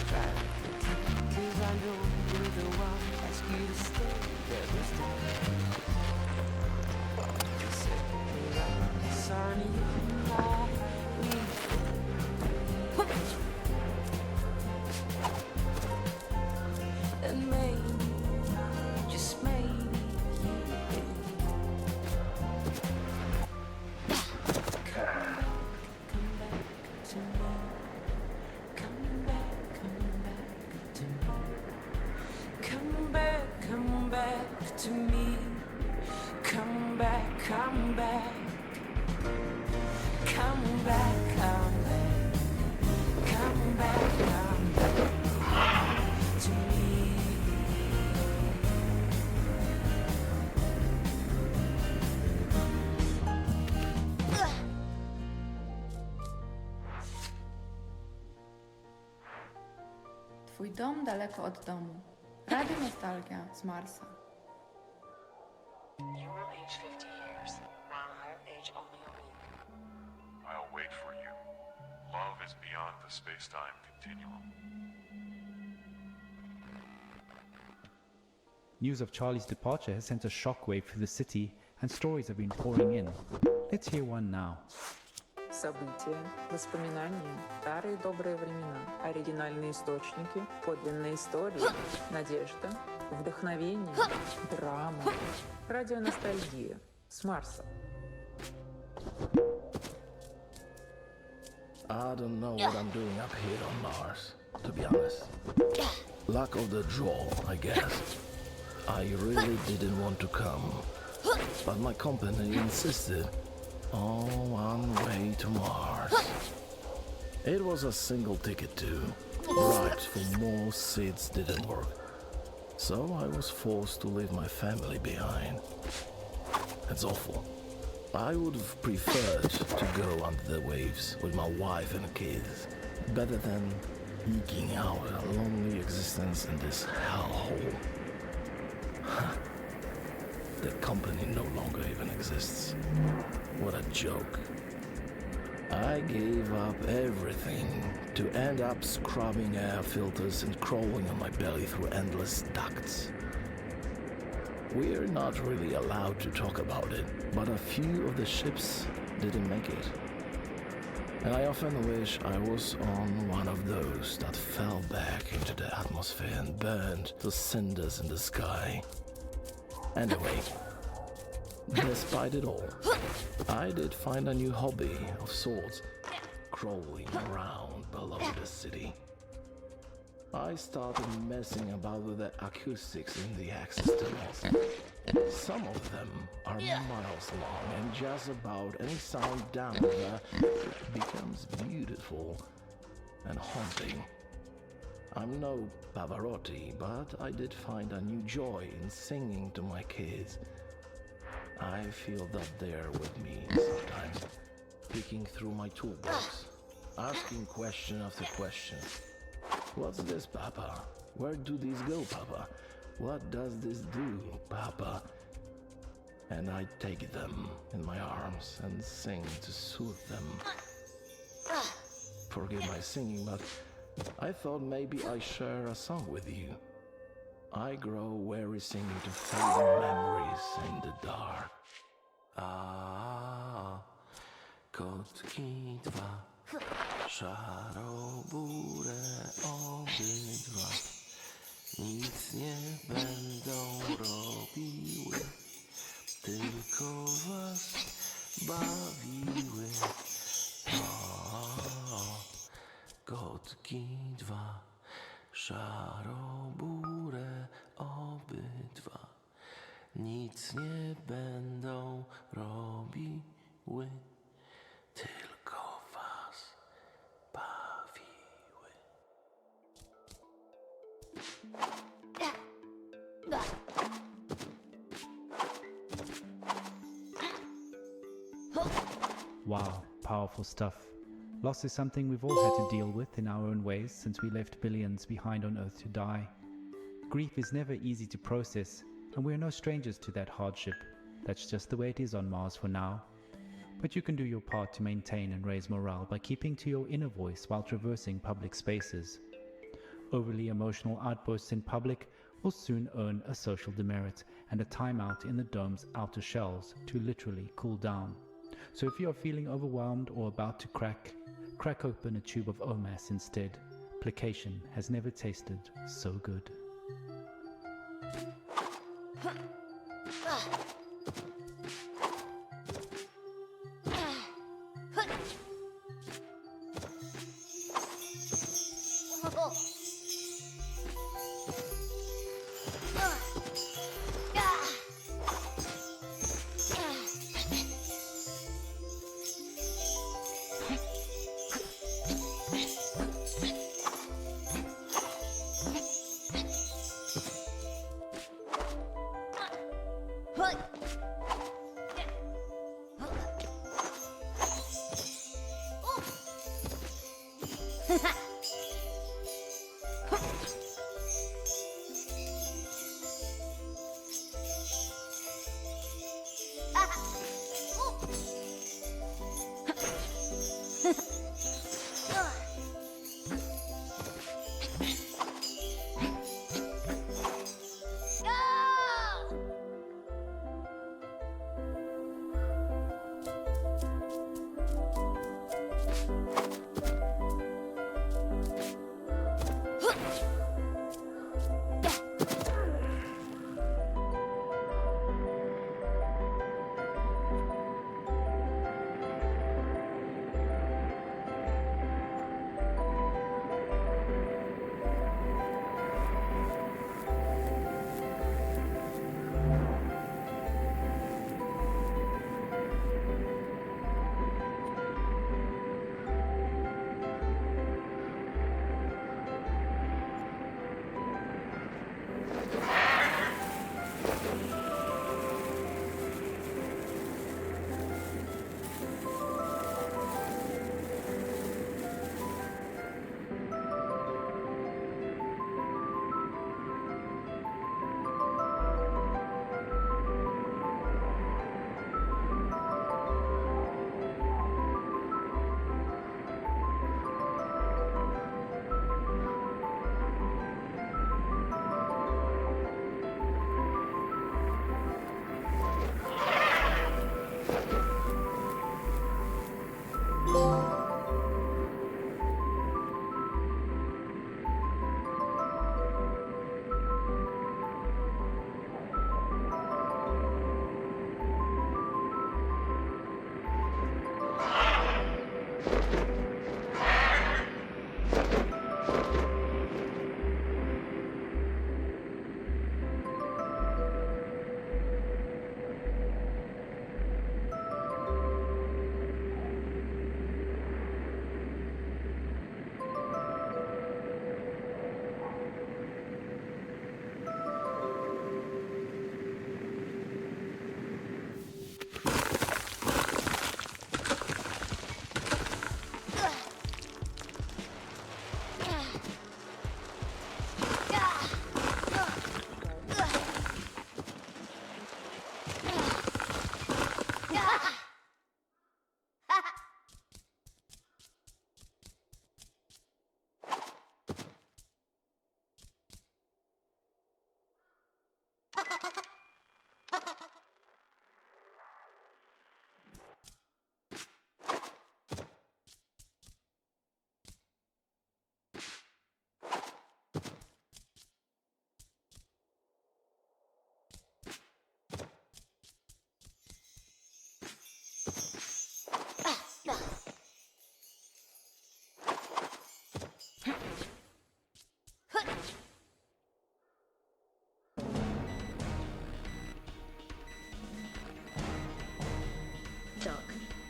Try to take 'cause I know you're the one. Ask you to stay there this time. You said we're out, sunny night. And maybe, just maybe, you will. Come back to me. Come back, come back. Come back, come back. Come back, come back to me. Twój dom daleko od domu. Radio Nostalgia z Marsa. You will age 50 years, while I'll age only a week. I'll wait for you. Love is beyond the space-time continuum. News of Charlie's departure has sent a shockwave through the city, and stories have been pouring in. Let's hear one now. События, воспоминания, старые добрые времена, оригинальные источники, подлинные истории, надежда, вдохновение, драма, радионостальгия с Марса. I don't know what I'm doing up here on Mars, to be honest. Luck of the draw, I guess. I really didn't want to come, but my company insisted. On one way to Mars. It was a single ticket too. Right for more seats didn't work. So I was forced to leave my family behind. It's awful. I would have preferred to go under the waves with my wife and kids, better than eking out a lonely existence in this hellhole. The company no longer even exists. What a joke. I gave up everything to end up scrubbing air filters and crawling on my belly through endless ducts. We're not really allowed to talk about it, but a few of the ships didn't make it. And I often wish I was on one of those that fell back into the atmosphere and burned to cinders in the sky. Anyway, despite it all, I did find a new hobby of sorts, crawling around below the city. I started messing about with the acoustics in the access tunnels. Some of them are miles long, and just about any sound down there becomes beautiful and haunting. I'm no Pavarotti, but I did find a new joy in singing to my kids. I feel that they're with me sometimes, picking through my toolbox, asking question after question. What's this, Papa? Where do these go, Papa? What does this do, Papa? And I take them in my arms and sing to soothe them. Forgive my singing, but I thought maybe I share a song with you. I grow weary singing to fading memories in the dark. Kotki dwa, szaro-burę obydwa, nic nie będą robiły, tylko was bawiły. Kotki dwa, szaro-burę obydwa, nic nie będą robiły, tylko was bawiły. Wow, powerful stuff. Loss is something we've all had to deal with in our own ways since we left billions behind on Earth to die. grief is never easy to process, and we are no strangers to that hardship. That's just the way it is on Mars for now. But you can do your part to maintain and raise morale by keeping to your inner voice while traversing public spaces. Overly emotional outbursts in public will soon earn a social demerit and a timeout in the dome's outer shells to literally cool down. So if you are feeling overwhelmed or about to crack open a tube of OMAS instead. Placation has never tasted so good.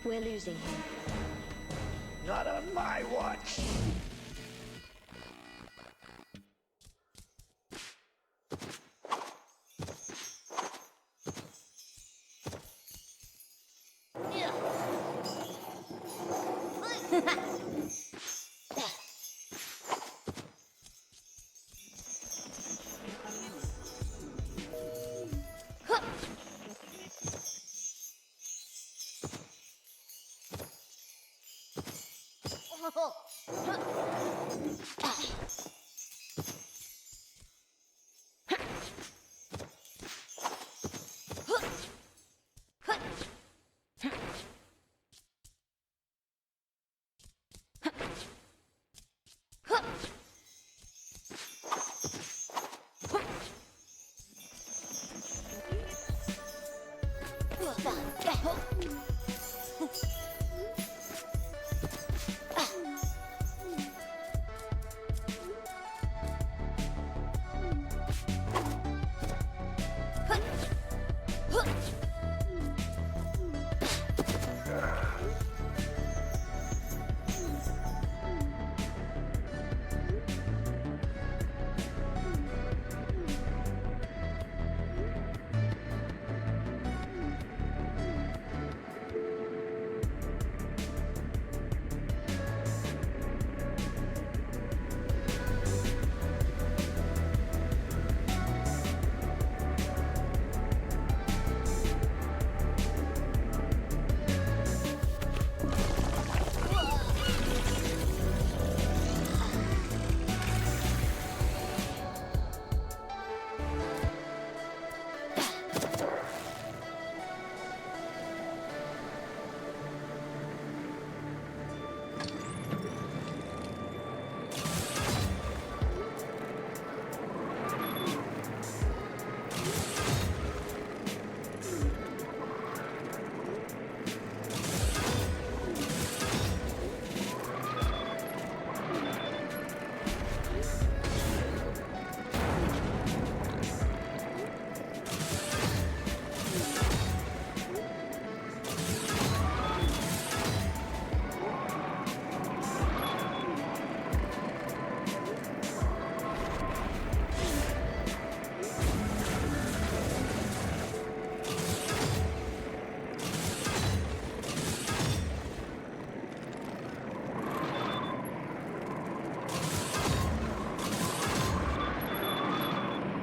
We're losing him. Not on my watch!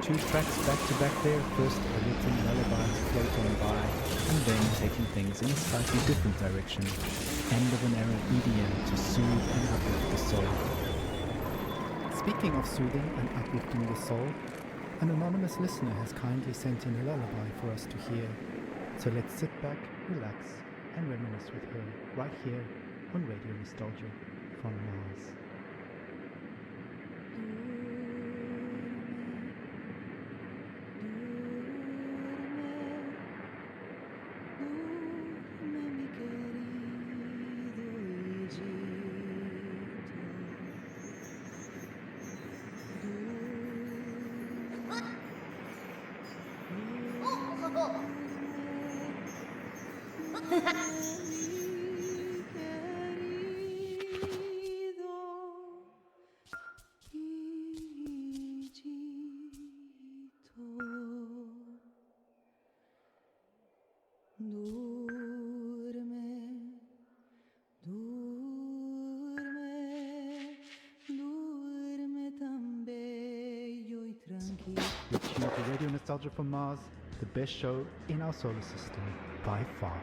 2 tracks back to back there, first letting lullabies float on by, and then taking things in a slightly different direction. End of an era EDM to soothe and uplift the soul. Speaking of soothing and uplifting the soul, an anonymous listener has kindly sent in a lullaby for us to hear. So let's sit back, relax, and reminisce with her right here on Radio Nostalgia from Mars. You're tuned to Radio Nostalgia from Mars, the best show in our solar system by far.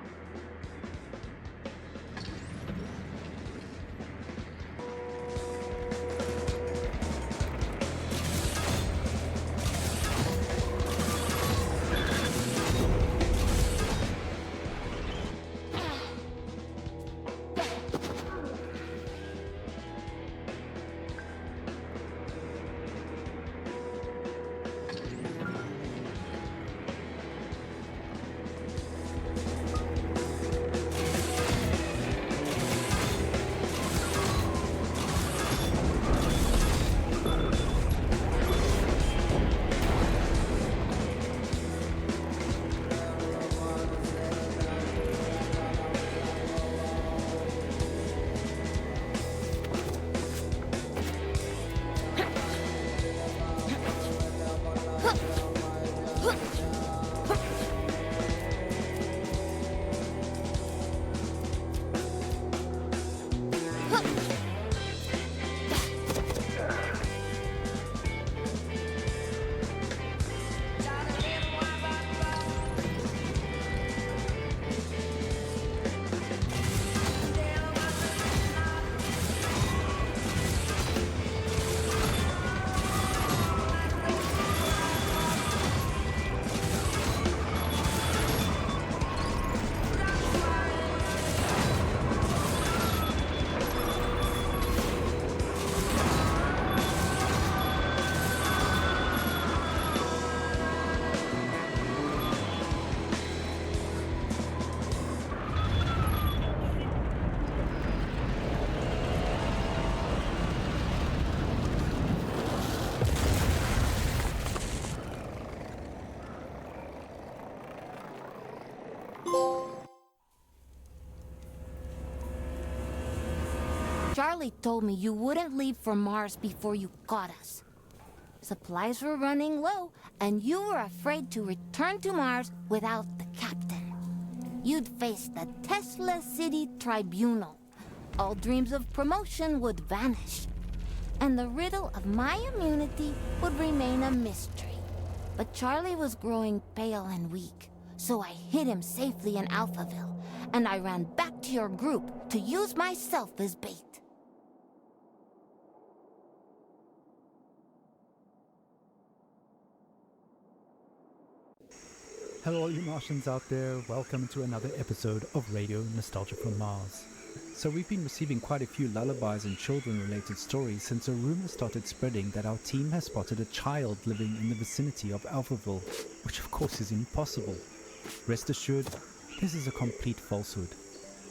Charlie told me you wouldn't leave for Mars before you got us. Supplies were running low, and you were afraid to return to Mars without the captain. You'd face the Tesla City Tribunal. All dreams of promotion would vanish, and the riddle of my immunity would remain a mystery. But Charlie was growing pale and weak, so I hid him safely in Alphaville, and I ran back to your group to use myself as bait. Hello all you Martians out there, welcome to another episode of Radio Nostalgia from Mars. So we've been receiving quite a few lullabies and children-related stories since a rumor started spreading that our team has spotted a child living in the vicinity of Alphaville, which of course is impossible. Rest assured, this is a complete falsehood.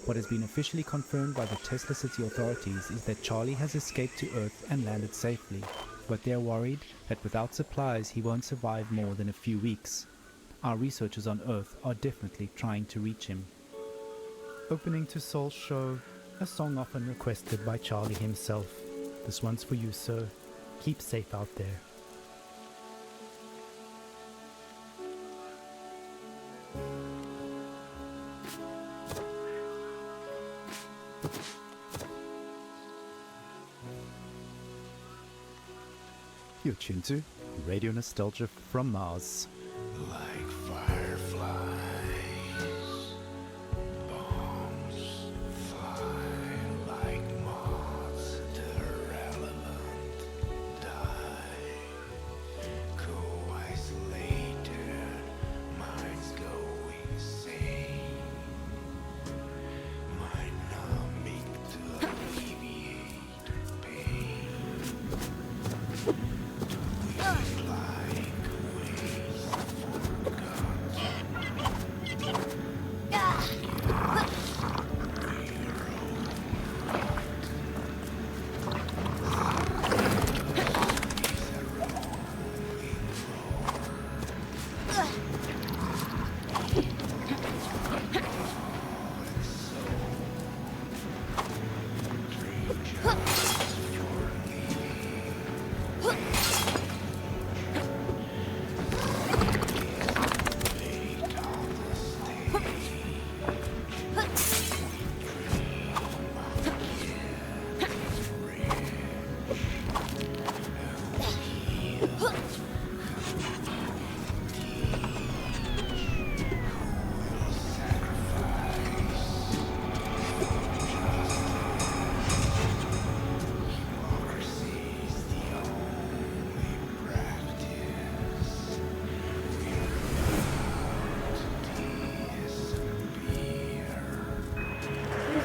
What has been officially confirmed by the Tesla City authorities is that Charlie has escaped to Earth and landed safely, but they're worried that without supplies he won't survive more than a few weeks. Our researchers on Earth are definitely trying to reach him. Opening to Soul's show, a song often requested by Charlie himself. This one's for you, sir. Keep safe out there. You're tuned to Radio Nostalgia from Mars. Like fireflies, bombs fly like moths, irrelevant, die, go isolated, minds go insane, might not make to alleviate pain.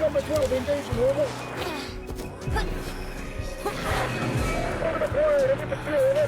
Number 12 engaging over. Order acquired, infantry over.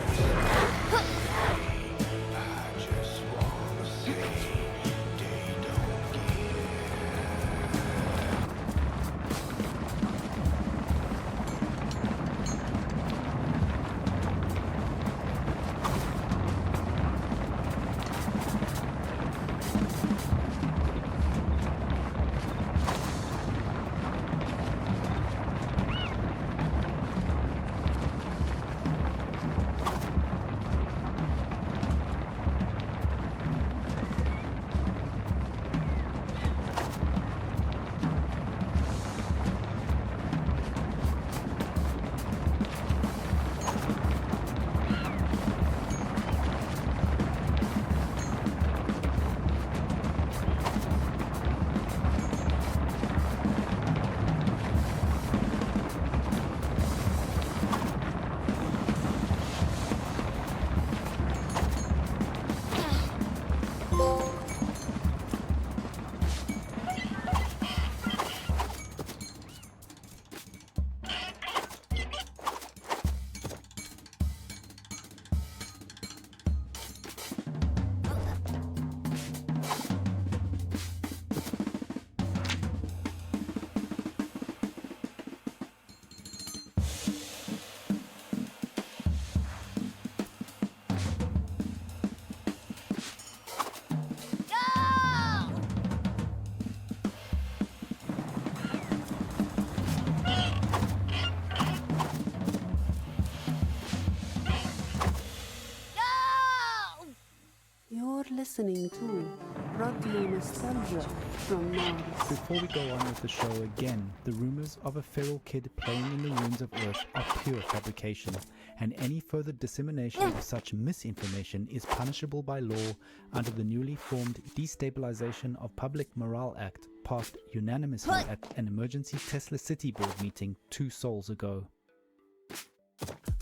listening to Radio Nostalgia from Mars. Before we go on with the show again, the rumors of a feral kid playing in the ruins of Earth are pure fabrication, and any further dissemination of such misinformation is punishable by law under the newly formed Destabilization of Public Morale Act, passed unanimously at an emergency Tesla City Board meeting 2 sols ago.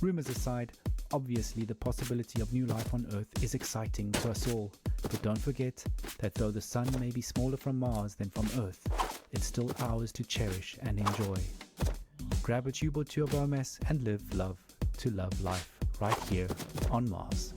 Rumors aside, obviously the possibility of new life on Earth is exciting to us all, but don't forget that though the sun may be smaller from Mars than from Earth, it's still ours to cherish and enjoy. Grab a tube or two of OMS and live love to love life right here on Mars.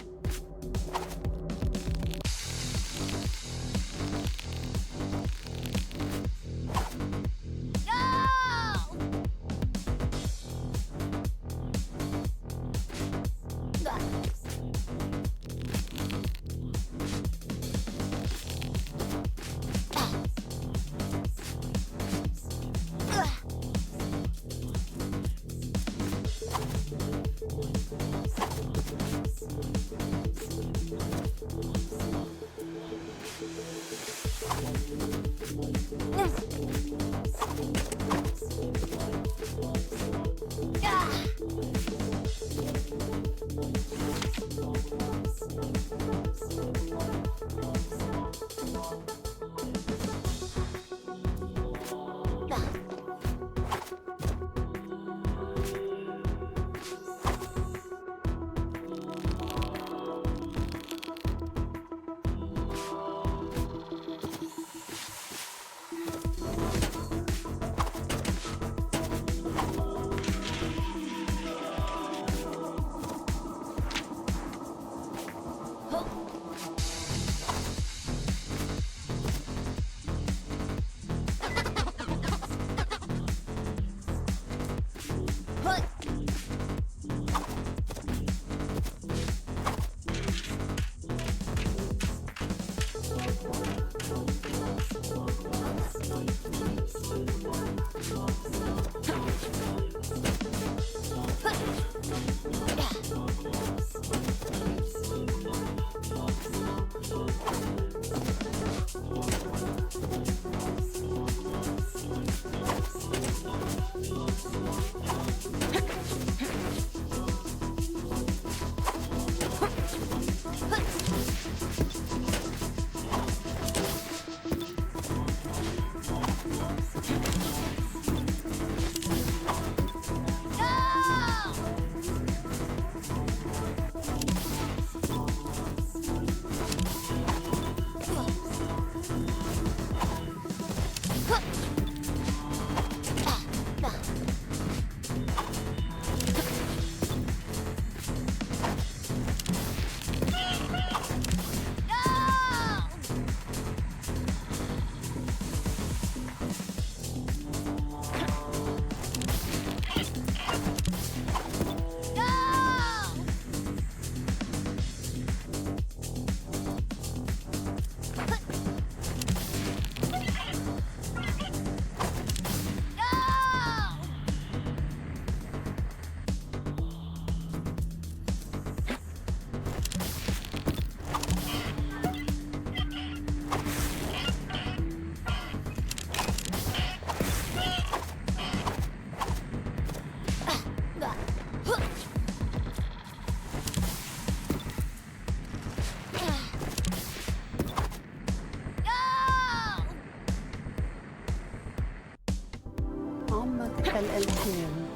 الألحان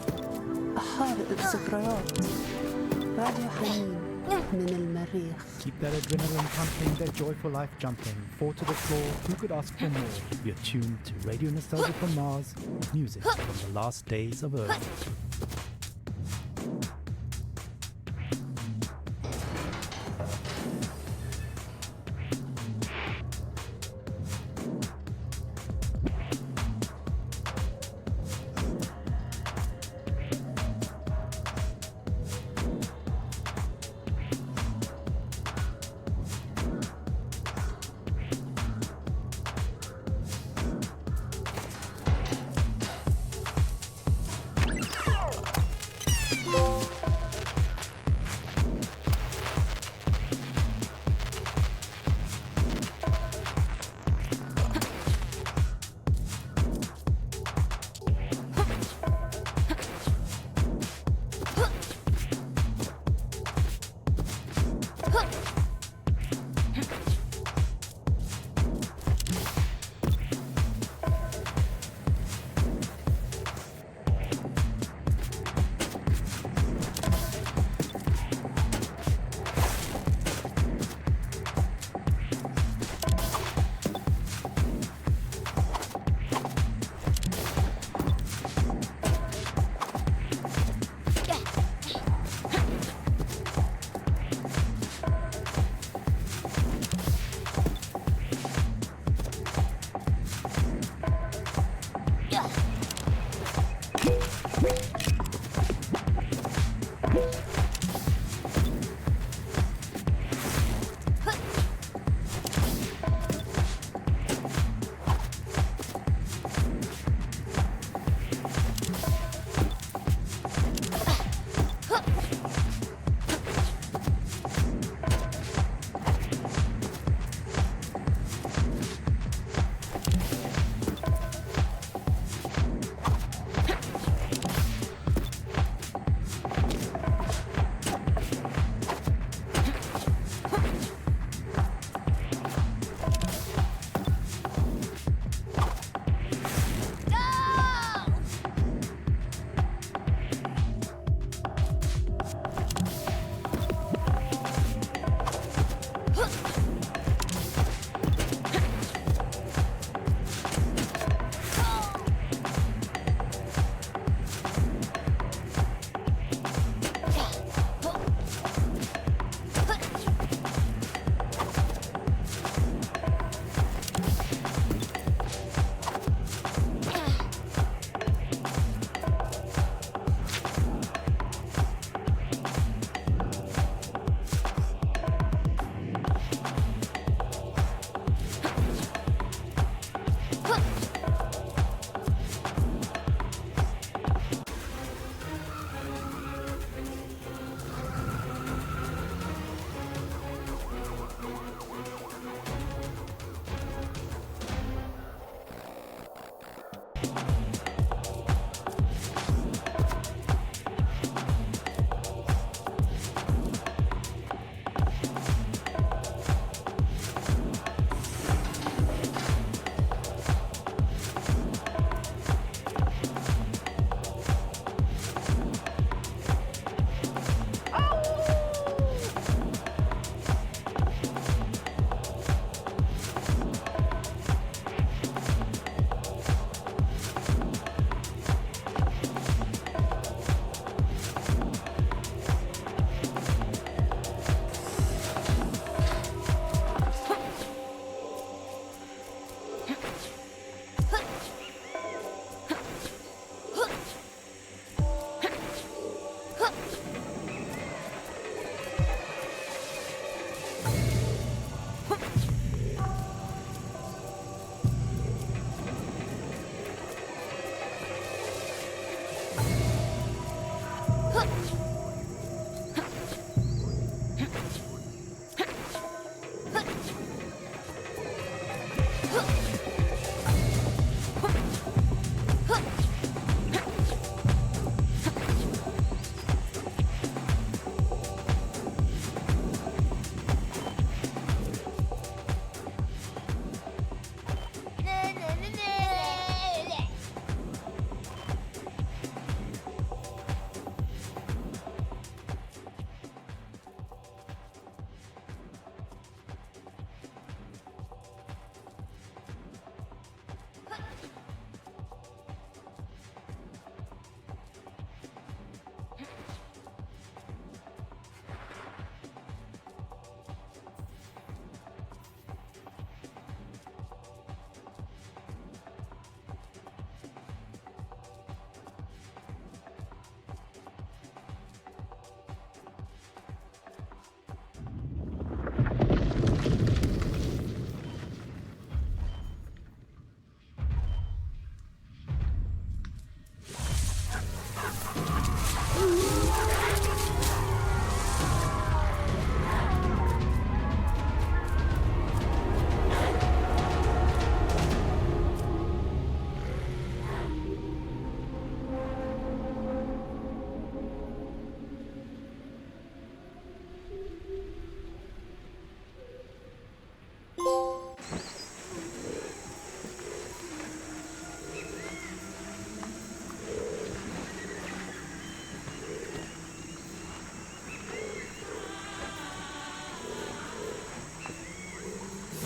أحارق الذكريات راديو حنين من المريخ. Keep that adrenaline pumping, that joyful life jumping. Fall to the floor, who could ask for more? You're tuned to Radio Nostalgia from Mars, music from the last days of Earth.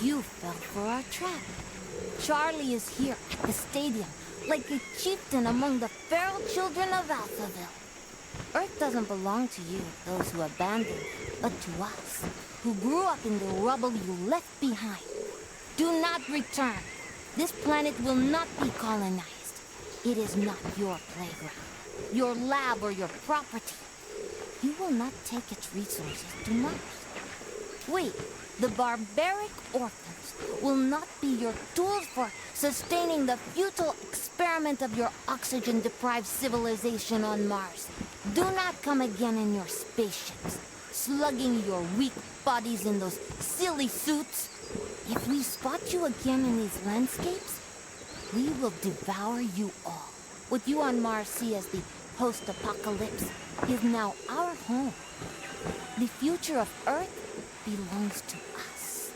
You fell for our trap. Charlie is here at the stadium, like a chieftain among the feral children of Alphaville. Earth doesn't belong to you, those who abandoned, but to us, who grew up in the rubble you left behind. Do not return. This planet will not be colonized. It is not your playground, your lab, or your property. You will not take its resources to Mars. We, the barbaric orphans, will not be your tools for sustaining the futile experiment of your oxygen-deprived civilization on Mars. Do not come again in your spaceships, slugging your weak bodies in those silly suits. If we spot you again in these landscapes, we will devour you all. What you on Mars see as the post-apocalypse is now our home. The future of Earth belongs to us.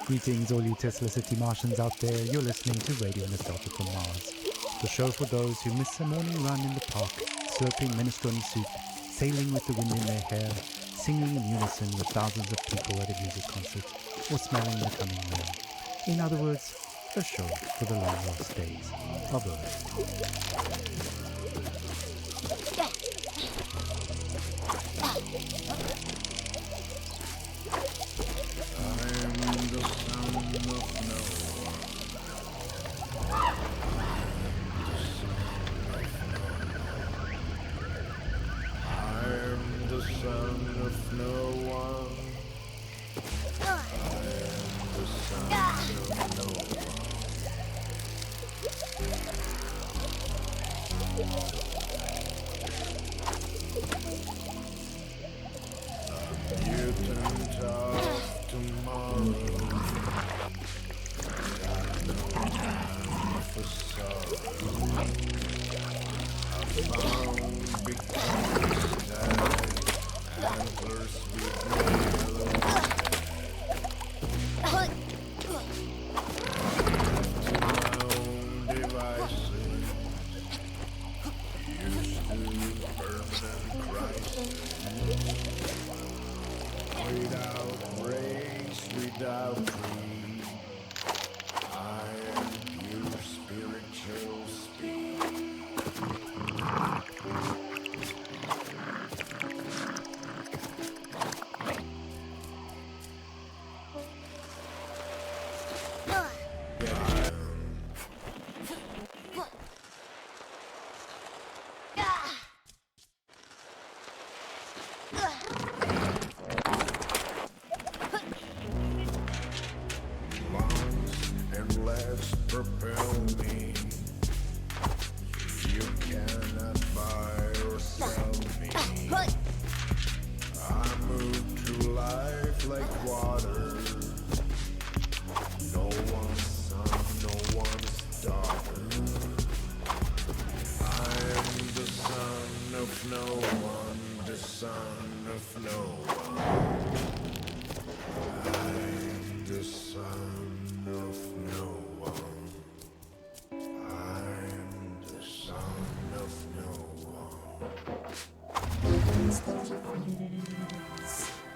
Greetings, all you Tesla City Martians out there. You're listening to Radio Nostalgia from Mars, the show for those who miss a morning run in the park, slurping minestrone soup, sailing with the wind in their hair, singing in unison with thousands of people at a music concert, or smelling the coming rain. In other words, a show for the long lost days of Earth.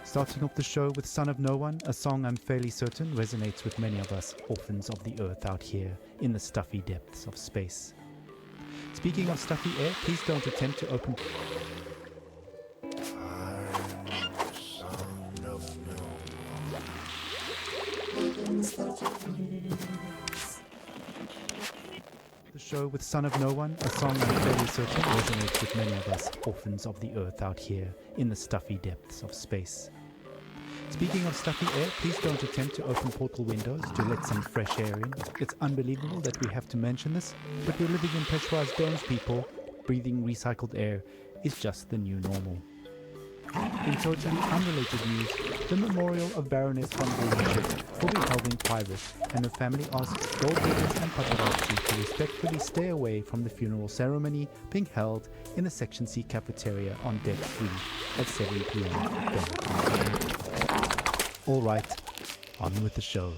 Starting off the show with Son of No One, a song I'm fairly certain resonates with many of us orphans of the earth out here in the stuffy depths of space. Speaking of stuffy air, please don't attempt to open... The show with Son of No One, a song I'm fairly certain resonates with many of us orphans of the earth out here in the stuffy depths of space. Speaking of stuffy air, please don't attempt to open portal windows to let some fresh air in. It's unbelievable that we have to mention this, but we're living in pressurized domes, people. Breathing recycled air is just the new normal. In totally unrelated news, the memorial of Baroness von Goldenship will be held in private, and her family asks gold diggers and paparazzi to respectfully stay away from the funeral ceremony being held in the Section C cafeteria on Deck 3 at 7 p.m. All right, on with the show.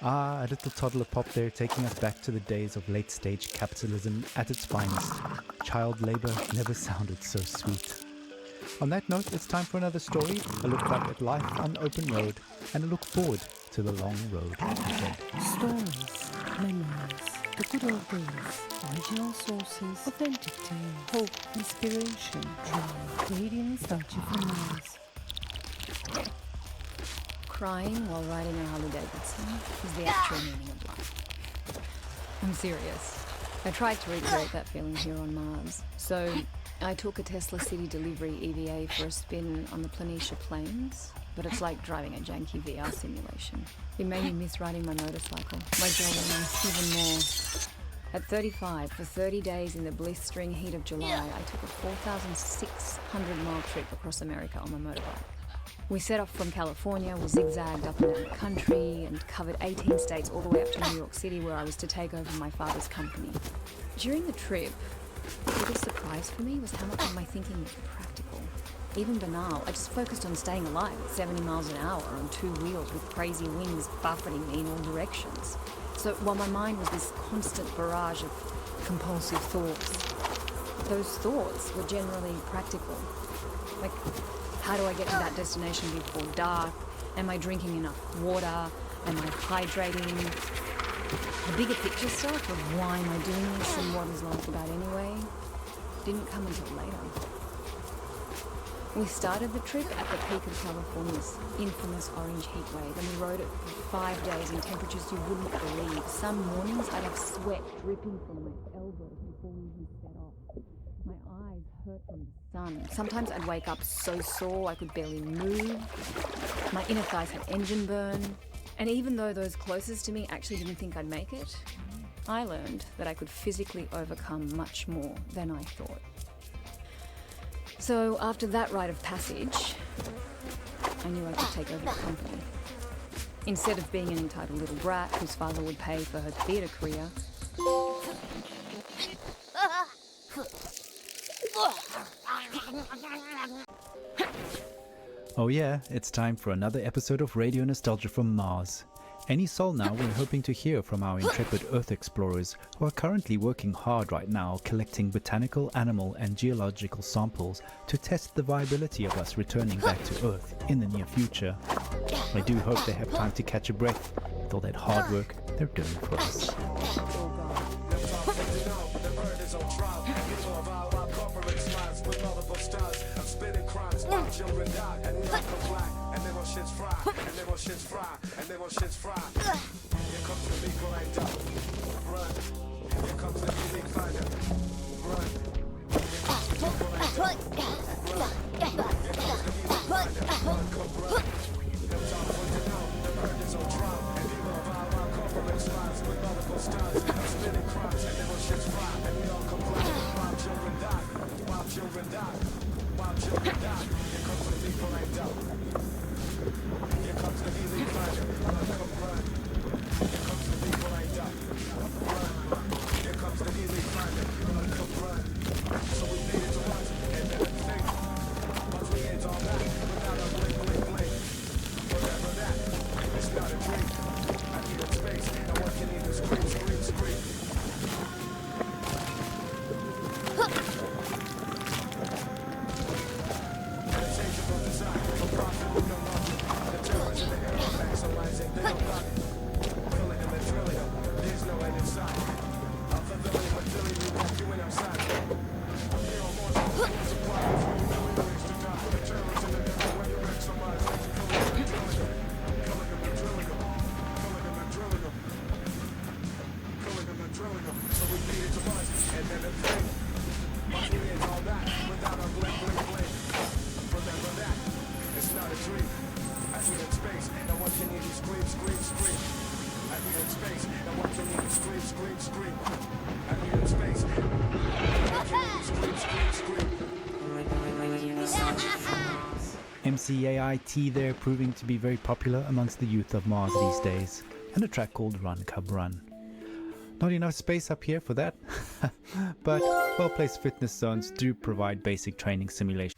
Ah, a little toddler pop there, taking us back to the days of late-stage capitalism at its finest. Child labor never sounded so sweet. On that note, it's time for another story, a look back at life on the open road, and a look forward to the long road ahead. Stories, memories, the good old days, original sources, authentic tales, hope, inspiration, drama, radio nostalgia from Mars. Crying while riding a Harley Davidson is the actual meaning of life. I'm serious. I tried to recreate that feeling here on Mars. So I took a Tesla City Delivery EVA for a spin on the Planitia Plains, but it's like driving a janky VR simulation. It made me miss riding my motorcycle, my jogging, even more. At 35, for 30 days in the blistering heat of July, I took a 4,600-mile trip across America on my motorbike. We set off from California, we zigzagged up and down the country, and covered 18 states all the way up to New York City, where I was to take over my father's company. During the trip, the biggest surprise for me was how much of my thinking was practical. Even banal, I just focused on staying alive at 70 miles an hour on two wheels with crazy winds buffeting me in all directions. So while my mind was this constant barrage of compulsive thoughts, those thoughts were generally practical. Like, how do I get to that destination before dark? Am I drinking enough water? Am I hydrating? The bigger picture stuff of why am I doing this and what is life about anyway didn't come until later. We started the trip at the peak of California's infamous orange heat wave, and we rode it for 5 days in temperatures you wouldn't believe. Some mornings I'd have sweat dripping from my elbows before we even set off. My eyes hurt from the sun. Sometimes I'd wake up so sore I could barely move. My inner thighs had engine burn. And even though those closest to me actually didn't think I'd make it, I learned that I could physically overcome much more than I thought. So after that rite of passage, I knew I could take over the company. Instead of being an entitled little brat whose father would pay for her theatre career, Oh yeah, it's time for another episode of Radio Nostalgia from Mars. Any soul now, we're hoping to hear from our intrepid Earth explorers who are currently working hard right now collecting botanical, animal and geological samples to test the viability of us returning back to Earth in the near future. I do hope they have time to catch a breath with all that hard work they're doing for us. Children die, and we all come black, and then our shit's fried, and then our shit's fried, and then our shit's fried. Here comes the legal like that. Run. Here comes the unique finder. Run. Here comes the legal like that. Run. Here comes the unique finder. Run, come run. Them time for to know, the bird is on trial, and we love our corporate lives with multiple styles. I'm spinning crimes, and then our shit's fried, and we all come black. While children die, while children die, while children die. Here comes the people like that. Here comes the healing finder. Run, come run. Here comes the people like that. Run. Here comes the healing finder. Run, come run. So we made it to once, and then a thing. Once we ain't all that, without a blink, blink, blink. Whatever that, it's not a dream. I need a space, and one can even scream, scream, scream. MCAIT there proving to be very popular amongst the youth of Mars these days, and a track called Run Cub Run. Not enough space up here for that, but well-placed fitness zones do provide basic training simulation.